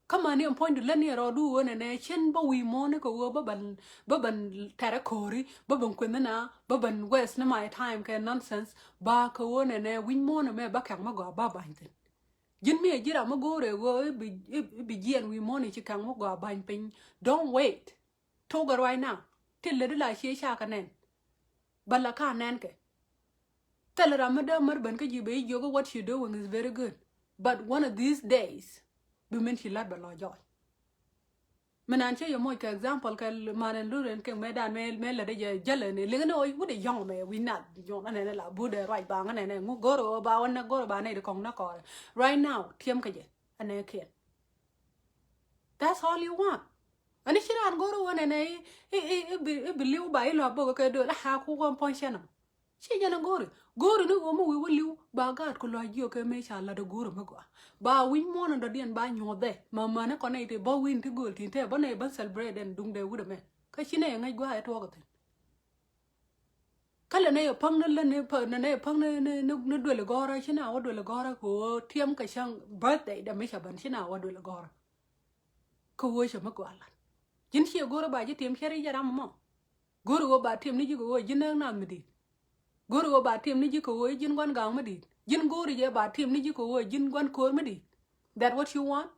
kama ni point leni ro du wona ne chen ba wi mo ne ko ba ban tara kori ba ban kwena na ba ban west na my time ka nonsense ba ko wona ne wi mo ne me ba kang ma go ba ban tin jin me jira ma go re go bi jien wi mo ne chi kang ma go ban pin don't wait to go right now till le la she sha ka nen bala ka nen ke tell ramada mar ban ka ji be yoga what you doing is very good but one of these days bimen shi lat balo joy manan che yo moy ka example ka manan luren ke medan me la de jale ne le no wu de yong me we not yong ane la bu de right ba ngane ne ngu goro ba wana goro ba ne de kong na ko right now tiem ka je ane ke that's all you want ani shiran goro wane ne e believe ba ilo bo ka do la ha ku kon pon shena shi jana goro no mo we liu ba gad ko lo yo ke me cha la de goro me go ba win mo na dien ba nyode mama na ko ne te bo win ti gol tin te bo ne ban celebrate den dung de wude me ka shi ne ngai gwa e to ko tin kala ne pang na le ne pa ne pang ne do le gora shi na wa do le gora ko tiem ka shang birthday da me cha ban shi na wa do le gora ko wo shi ma ko ala jin shi goro ba ji tiem sheri ja ram mo goro go ba tiem ni ji go jin na mi di goro go ba tiem ni ji ko wo jin gon gang mi di jin gori je ba tiem ni ji ko wo jin gon kor mi di that what you want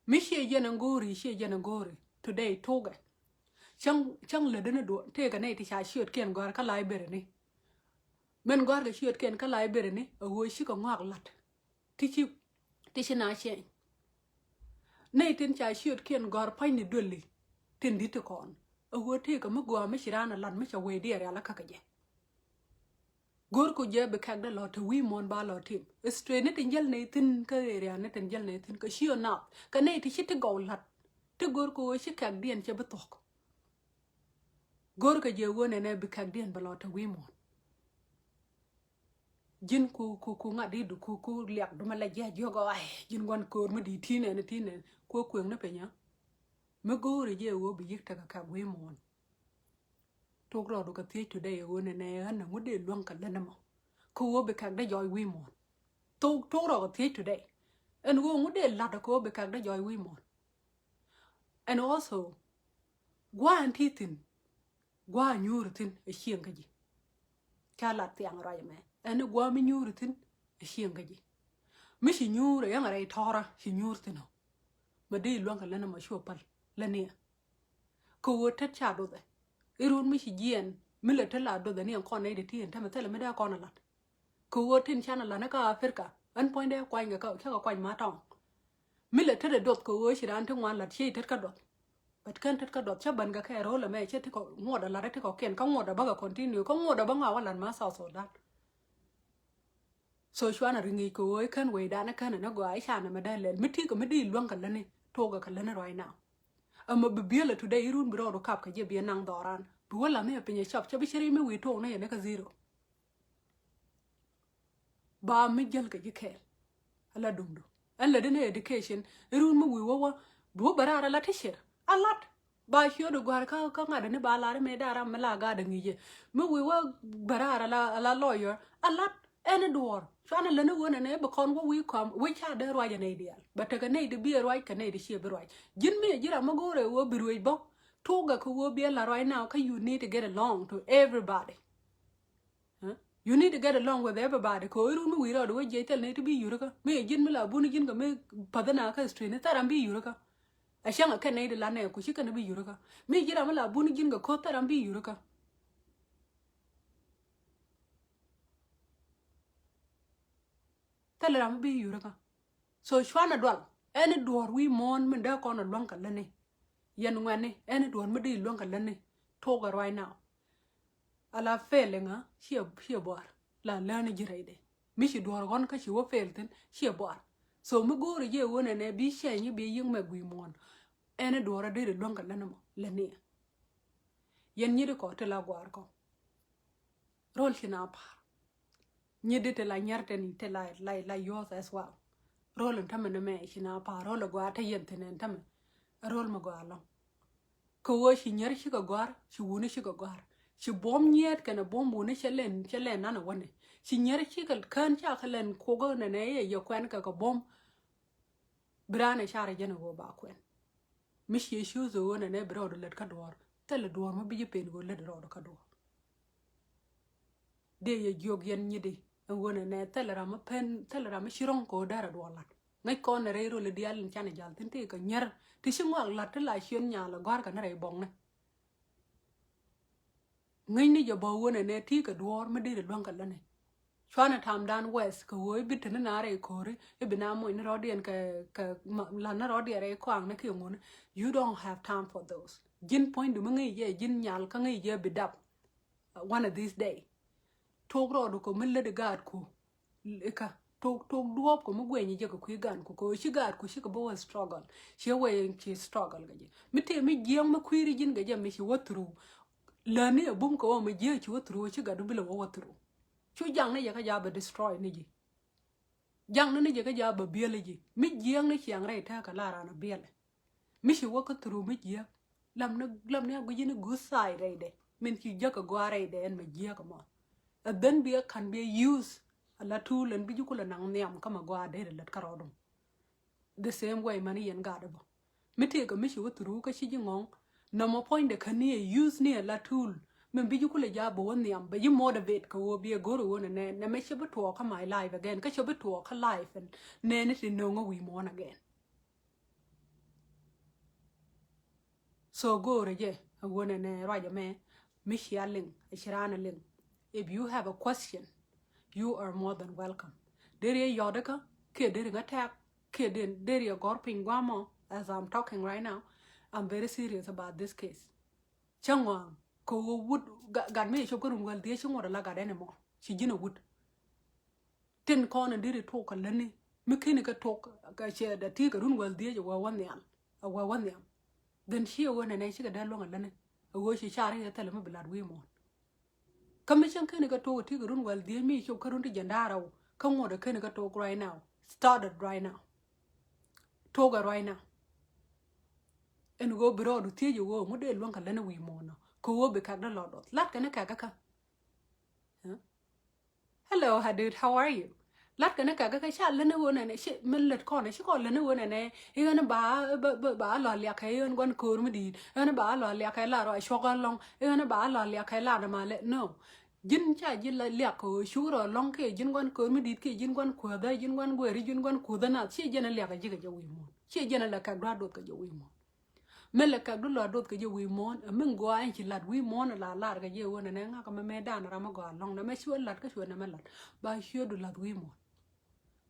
mi shi je na gori today toga chang le de do te ka ne ti sha shiot ken gor ka lai bere ni men gor ga shiot ken ka lai bere ni wo shi ko ngak lat ti shi na she nei tin cha shiot ken gor pai ni doli tin dit kon wo te ka mo go me shirana lan me cha we dia ala ka je gor ko je be kag da lo to wi mon ba lo tim straight ne tin jel ne tin ka area ne tin jel ne tin ka shio na ka nei ti shit go lat te gor ko shi kag dien che betok gor ka je wone ne be kag dien ba lo to wi mon jin ku ngadi du ku liak du ma la je jogo ai jin gon kor ma di tine ko kweng na penya me gore je wo bi yik ta ka wi mon to gro do ka ti today wone ne na ngude luang ka lana mo ko wo be kag da joy wi mon to ro ka ti today en wo ngude la da ko be kag da joy wi mon and also gwa antitin gwa nyurtin e shien ka ji kala tiang ra me en gwa mi nyurtin e shien ka ji mi shi nyure yang ra tora shi nyurtin ma de luang ka lana ma shopal lania ko wo ta cha do de irun mi shi jien mi le ta la do de ni kon ne de tin ta ma tele me da kon la ko wo tin chana la na ka afrika an point de kwa nga ka kwa ma tong mi le ta de dot ko wo shi ran tu wan la chi ta ka dot but kan ta ka dot cha ban ga ka ro la me che ti ko ngoda la ti ko ken ka ngoda ba ga continue ko ngoda ba nga walan ma South Sudan so shwana ringi ko wo kan we da na kan na go ai chana ma da le mi ti ko mi di luang ka la ni to ga ka la na right now ama bibiela today irun bro do kap ka je bi nang doran bu wala me penye shop cha bi shiri mi wi to na ne ka zero ba mi jel ka jike ala dumdu alla de education irun mi wi wo bu barara la tishir alat ba shio do gwar ka ngada ne ba la me dara me la ga da ngi mi wi wo barara la lawyer alat any door shana lene wona ne be kon wo wi kom wi cha de roi ne ideal but ka ne de bi roi ka ne de she bi roi jin me jira ma gore wo bi roi bo toga ko wo bi la right now ka you need to get along to everybody you need to get along with everybody ko iru mi wi ro do je tel ne to bi yura ka me jin mi la bu ni jin ka me padana ka street ne taram bi yura ka a shanga ka ne de la ne ku shi ka ne bi yura ka me jira mi la bu ni jin ka ko taram bi yura ka tele bi yura ka so shwana dwal any door we mon min da kono lonka lene yen ngane any door mi di lonka lene toga right now ala feelinga she bor la lene jirede mi shi door gon ka shi wo felten she bor so mi gore je wona ne bi shenyi bi ying me gwi mon any door de lonka lene mo lene yen nyidi ko te la gwar ko rol china par nyidi te la nyarte ni te la yours as well rol ntame ne me china par rol gwar te yen te ne ntame rol ma gwar lo ko wo shi nyer shi ko gwar shi wuni shi ko gwar shi bom nyet kana bom wuni chelen na wane shi nyer shi kan cha khalen ko go ne ye kwen ka ko bom brane share jene go ba kwen mish ye shu zo ne bro do let ka dor tele dor ma bi pen go let ro do ka dor de ye jog yen nyide wona ne tele ra ma pen tele ra ma shiron ko dara do lat ngai ko ne re ro le dial ni chane jal tin te ka nyer ti shi ngwa lat te la shen nya la gwar ka ne re bong ne ngai ni jo bo wona ne ti ka dor ma de don ka lane chwana tam dan west ko wo bit ne na re ko re e bina mo ni ro dien ka la na ro de re kwang ne ki ngun you don't have time for those jin point du ngai ye jin nyal ka ngai ye bidap one of these day tok ro do ko mille de gad ko ka tok duop ko mu gwenyi je ko ku gan ko shi gad ko shi ko bo struggle shi we ki struggle ga je mi te mi jeng ma kwiri jin ga je mi shi wotru la ne bum ko mo je chi wotru shi gadu bila wotru chu jang ne je ka ja ba destroy ni ji jang ne je ka ja ba biele ji mi jeng ne chiang re ta ka la ra na biele mi shi wo ko tru mi je lam ne go jin good side re de min ki je ko go re de en mi je ko mo then be can be used a la tool and be jukula nang niam kama go ade let karodum the same way mani yen gadabo mite ko mishi wotru ka shi jingong no mo point de kan use ni la tool men bi jukula ja bo niam be you motivate ko be go ro ne na me shobe to ka my life again ka shobe to ka life and ne ne ti no we mon again so go reje wona ne raja me mishi aling shirana ling. If you have a question, you are more than welcome. Dere yodaka, ke dere attack, ke dere gorping guamo, as I'm talking right now. I'm very serious about this case. Changwang, ko wood got me shokurum well, dear shimura lagat anymore. She jina wood. Ten corner did it talk a lenny. Mechanical talk, I share the tigger room well, dear, you were one yam. I were one yam. Then she went and I should have long a lenny. A wo she shari a tell him blood we more. Commission Keniga to Tigger room well, dear me, show current jandara. Come on, the Keniga talk right now. Started right now. Toga right now. And go broad to tell you, what they long a lenny we mono. Ko be cagda lord. Latkana cagaca. Hello, Hadid, how are you? Latkana cagaca shall lena one and a ship millet corner. She called lena one and a even a bar lolliaca and one curmedy, and a bar lolliaca lara, I shog along, even a bar lolliaca lara, let no. Jin cha jin la liako, sure, long cage, jin one curmedy, jin one quother, jin one where jin one quother, she generally a jigga wimon. She generally like a graduate wimon. Melaka do la dot ke we mon a min go an chi lat we mon la la ga je wona ne nga ka me dan ra ma go long na me shwe lat ka shwe na me lat ba shwe do lat we mon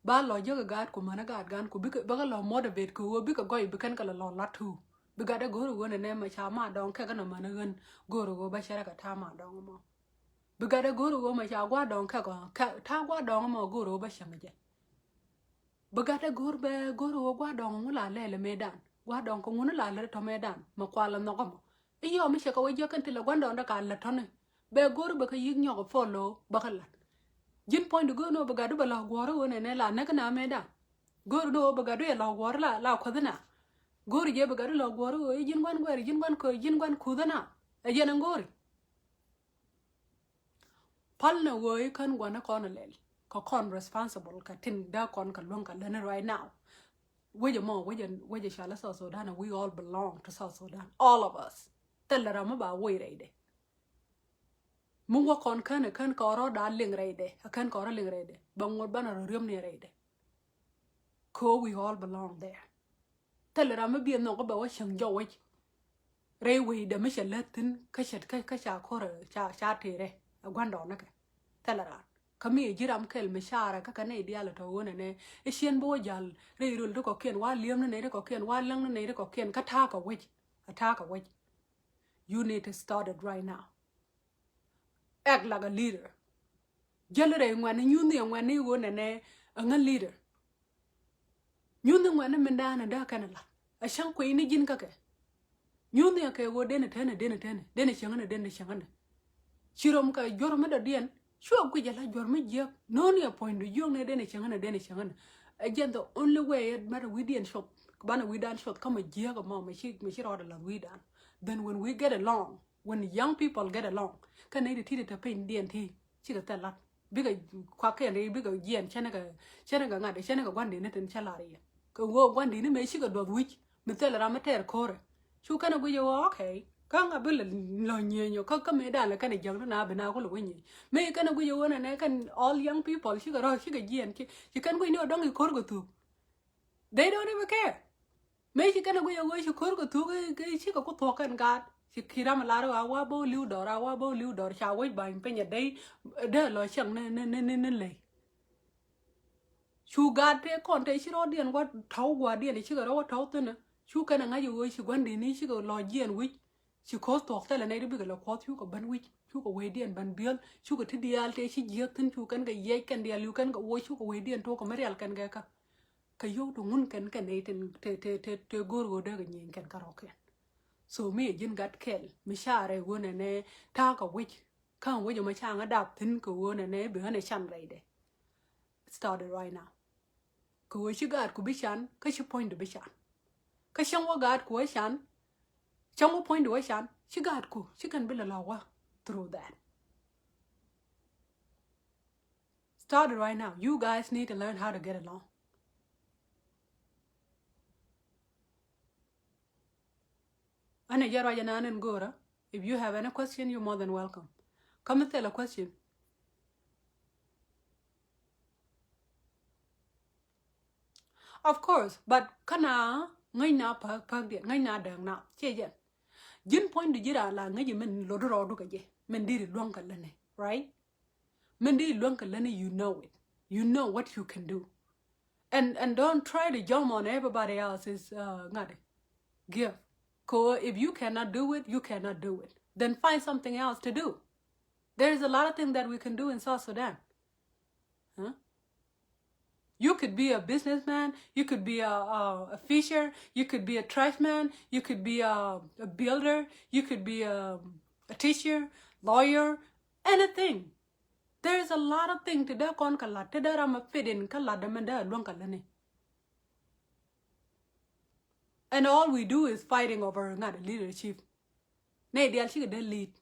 ba lo je ga ko mana ga gan ko bi ba ga lo motivate ko bi ka go bi kan ka lo lat tu bi ga da go wona ne ma cha ma don ka ga na ma na gan go ro ba shara ka ta ma don mo bi ga da go ma cha gwa don ka ga ta gwa don mo go ro ba shama je bi ga da go ba go ro gwa don la le me dan wa don ko ngunu la le to medan ma kwala no gomo iyo mi se ko we jokan ti la gwando nda ka la tone be goru be ka yig nyogo folo bakala jin point go no be gadu be la goro wona ne la na kana medan goru do be gadu la goro la ko dana goru je be gadu la goro e jin gwan gwari jin gwan ko jin gwan ku dana e jena ngori pal na wo e kan gwana kono lel ko kon responsible ka tin da kon ka lon ka le right now. We South Sudan, we all belong to South Sudan. All of us. Tell them about way right. Mungo con can coro darling right. A can coro ling right. But more banner room near right. Co we all belong there. Tell them be no about what young Joey. Railway the mission Latin kasha cora chatire a guandonaka. Tell her. Kami jiram kel mishara ka kana ideal to wona ne isien bo jal re rul ko ken wa liam ne ko ken wa lang ne ko ken ka ta ka wich attack a wich. You need to start it right now. Act like a leader. Jalere ngwan nyu ni ngwan ni wona ne a leader. Nyu ni ngwan men da na da kana la a shan ko ni jin ka ke Nyunya ke go dene changana. Chirom ka jorma da dien. Sure ku jala jorma je. No ni appoint you ne dene changana. Again, the only way it matter we didn't shop. Bana we done shop come a year of mom, she order la we done. Then when we get along, when young people get along, can they teach it to paint DNT? She got that lot. Bigger quack and a bigger yen, Chanaga, Chanaga one day net and Chalari. Go one day, may she got dog which, Mithella Amateur core. She kind of go, okay. Kang a bill lonyo, come down like a young nabana winning. May kind of go on and I can all young people, she got yen, you can go no donkey corgo too. They don't even care. May she can go away, she could go to she could talk and God. She kiram a lot of our ludor, shall wait by penny a day, there, Lord Shang, lay. She got their contation and what tau guardian, and she got over taughten. She can and I wish she went in, she go Lord G and witch. She caused to tell a native bigger of what you could ban witch, you go away and ban bill, she could take the alte, she yelton, you can get yak and the you can go watch you away and talk a Marial can get. Kayo to moon can eat and te go dug and can karaoke. So me jin got kill, me share one and a talk of which can't wait my chang adapt thin go on and a behind a shan lady. It started right now. Go she got could be shan, cause you point to be shan. Cause some got question, some point to a shan, she got cool, she can build a law through that. Started right now. You guys need to learn how to get along. If you have any question, you're more than welcome. Come and tell a question. Of course, but kana ngay na pak dia ngay na dang na che je. Jin point di jira la ngay men lo do ka je. Men di luang ka lane, right? Men di luang ka lane, you know it. You know what you can do. And don't try to jump on everybody else's gift. If you cannot do it, you cannot do it. Then find something else to do. There's a lot of things that we can do in South Sudan. Huh? You could be a businessman. You could be a fisher. You could be a trashman. You could be a builder. You could be a teacher, lawyer, anything. There's a lot of things to do. And all we do is fighting over leadership. Nay dia chi ga lead.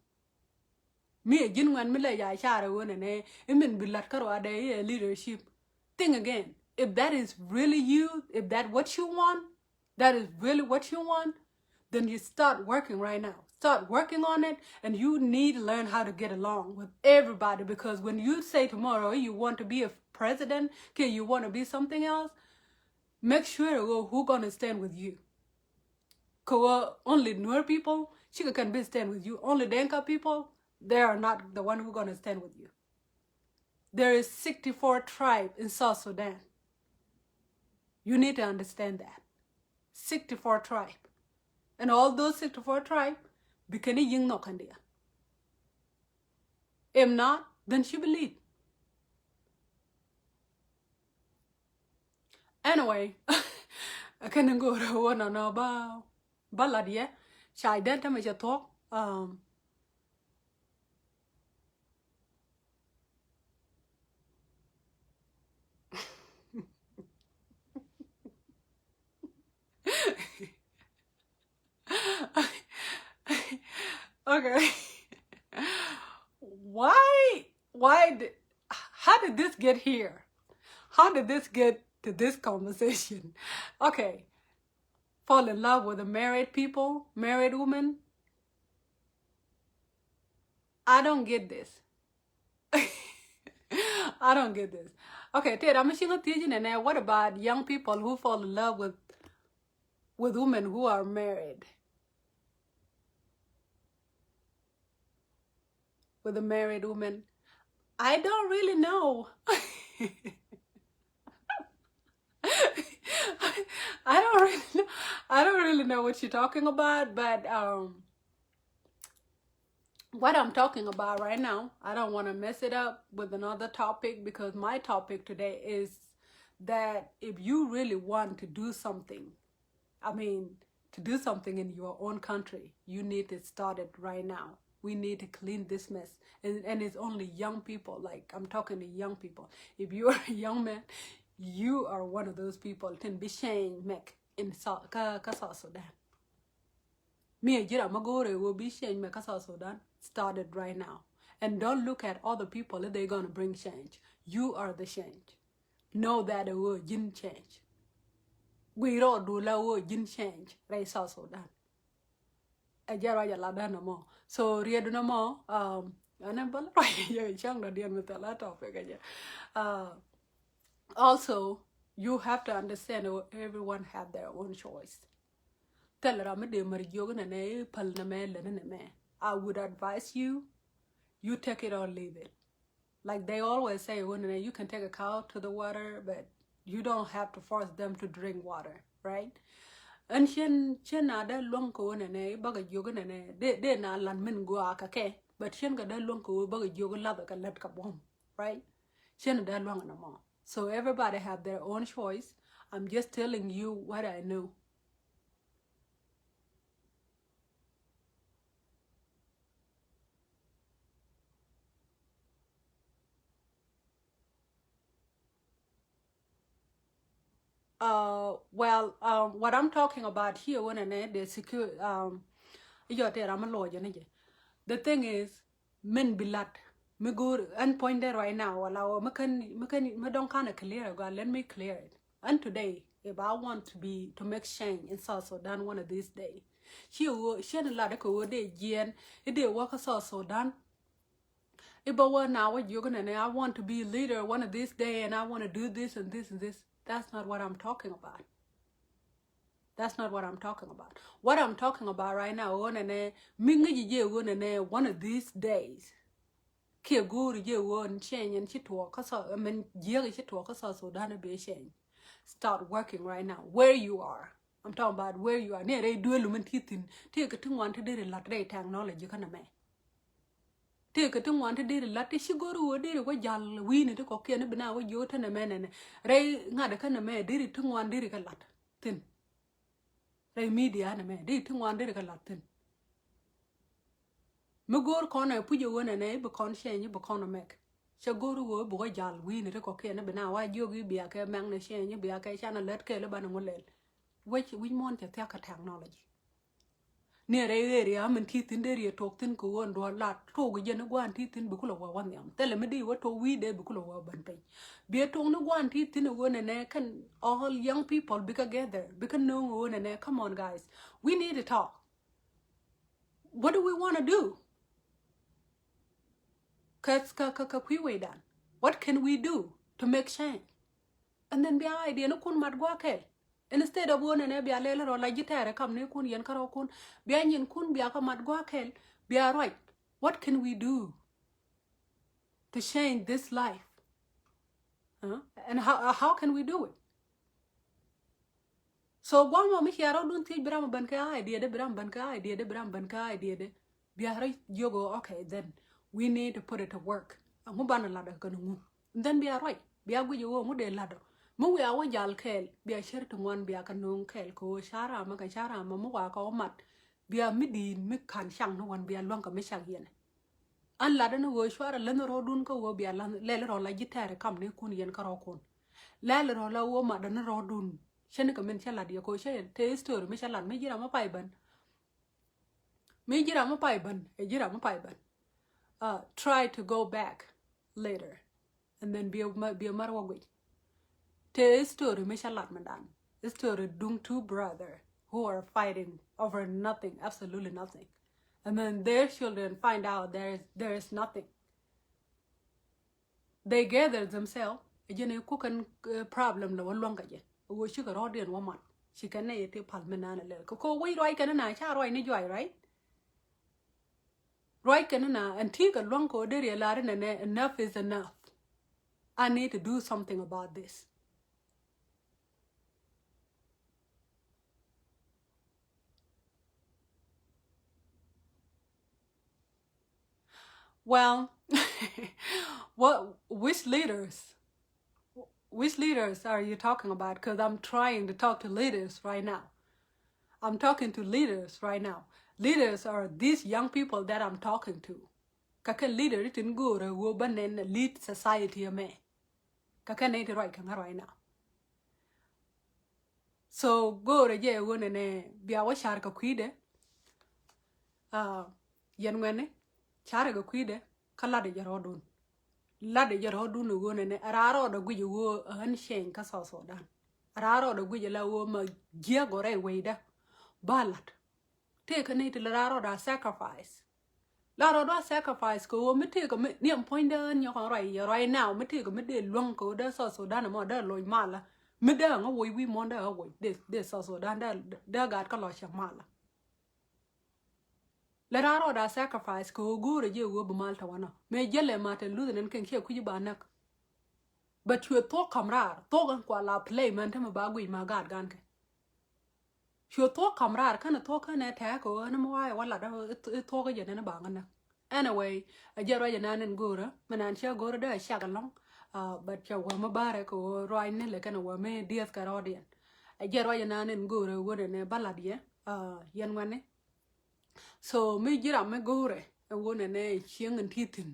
Me jin wan mi la ya share wona ne imin bilat karo ade leadership. Think again. If that is really you, if that what you want, that is really what you want, then you start working right now. Start working on it, and you need to learn how to get along with everybody, because when you say tomorrow you want to be a president, okay, you want to be something else, make sure who's gonna stand with you. Only Nuer people, she can be stand with you. Only Denka people, they are not the one who's gonna stand with you. There is 64 tribes in South Sudan. You need to understand that. 64 tribes. And all those 64 tribes, bikini ying no kandia. If not, then she believe. Anyway, I can't go to one on about Baladia. Shai denta me talk. Okay. How did this get here? How did this get to this conversation? Okay. Fall in love with a married people, married woman. I don't get this. I don't get this. Okay, Ted, I'm and what about young people who fall in love with women who are married? With a married woman? I don't really know. I don't really know what you're talking about, but what I'm talking about right now, I don't want to mess it up with another topic, because my topic today is that if you really want to do something, I mean, to do something in your own country, you need to start it right now. We need to clean this mess. And it's only young people, like I'm talking to young people. If you're a young man, you are one of those people can be shamed in South Sudan. Me jira magore will be shamed me South Sudan. Start it right now. And don't look at other people if they're gonna bring change. You are the change. Know that the world didn't change. We don't do la world didn't change, right? South Sudan. Ajara ya lada no more. So read no more. Anabala right ya chang da dian with a lot of also, you have to understand everyone have their own choice. Tell Rama de Marijogan and Pal Namel. I would advise you take it or leave it. Like they always say, you can take a cow to the water, but you don't have to force them to drink water, right? And chen ada long ko ne baga yoga ne de na lan min go akake, but chen ga da long ko baga yoga la ka let ka bom, right? Chen da long na mo. So everybody have their own choice. I'm just telling you what I know. What I'm talking about here, when the secure, the thing is, men bilat, me go and point there right now. Allow me don't kind of clear. God, let me clear it. And today, if I want to make change in South Sudan one of these days, she a lot of go de jen, it did work South Sudan. If I want to be leader one of these days, and I want to do this and this and this. That's not what I'm talking about. That's not what I'm talking about. What I'm talking about right now, one of these days, change and start working right now where you are. I'm talking about where you are. Take a thing one to do the technology kind of man. Take a thing one to do the latte. She go to a day what y'all win it. Okay, and be now you turn a man and Ray not a kind of man did it to one did a lot. Thin Ray media and a man did to one did a lot thin. Mugor corner put you one and a becon shane you becon a make. Shall go to a boy y'all win it. Okay, and be now why you be a care man shane you be a care channel let care about a mullet. Which we want to take a technology. Near area, I'm in teeth in the area talk thin go on do a lot. Talk again, go and teeth in Bukula one yam. Tell me what we de Bukula banpay. Be a tone one teeth in a one and I can all young people be together. Because no one and I come on, guys. We need to talk. What do we want to do? What can we do to make change? And then be idea no kun mat gwa ke. Instead of one and a lela or like guitar, come ne kun yen karo kun, bian kun biaka mat gwa ke, be right. What can we do to change this life? Huh? And how can we do it? So one moment here, I don't think Bram Banka idea, the Bram Banka idea, the Bram Banka idea, be right, you go, okay, then we need to put it to work. And Mubana ladder gonna move. Then be right. Be a good you won't ladder. Mu ya wa jal kel bi a sher to one bi a kanung kel ko shara ma ka shara ma mu wa ko mat bi a midin mi kan shang no one bi a long ka mi shang yen an la no wo shwara len ro dun ko wo bi a lan le ro la gitar kam ne kun yen ka ro kun le ro la wo ma dan ro dun shen ka men chala di ko she te story mi chala mi jira ma pai ban e jira ma pai ban try to go back later and then be a marwa gwe. The story Mishalat Mandan. The story dung two brothers who are fighting over nothing, absolutely nothing. And then their children find out there is nothing. They gather themselves, you cook and problem no longer yet. We should go out in woman. She can eat a palmanana. Coco, wait, right? Can I char right? Right? Right, can I and think a long code and enough is enough. I need to do something about this. Well, which leaders are you talking about? Because I'm trying to talk to leaders right now. I'm talking to leaders right now. Leaders are these young people that I'm talking to. Kaka leader itin gore wo banen lead society me. Kaka ne right now. So gore je wone ne biya wa shar ka kwide. Yen wene chare ga kwide kala de jarodun. La de jarodun wone ne araro da guje wo an shen ka South Sudan. Araro da guje la wo ma gia gore weida. Balat. Take a native raro da sacrifice. Laro da sacrifice ko me take a near point in your right now. Me take a midday long ko da South Sudan mo da loy mala. Me da nga way we monda away. This South Sudan da got kalosha mala. Laro da sacrifice ko go re je wo malta wana. Me jelle mate luden and can share kujibanak. But you talk kamrar, talk kwa la play man tema bagui ma god ganke. She talk kamrar kana talk na attack or no why wala da talk je na bangana. Anyway, a jero je nanen gora, manan sha gora da shagalong. But ya wa mabare ko roi ne le kana wa me dias karodian. A jero je nanen gora wona ne baladia yan wane. So me jira me gore and wona ne chiang and titin.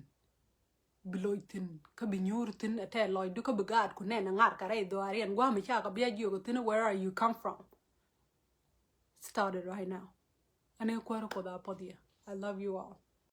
Biloitin ka binyurtin ate loy du ka begad ku ne ngar kare do arian gwa me cha ka bia ju tin where are you come from. Started right now. Ane kwaro ko da podia. I love you all.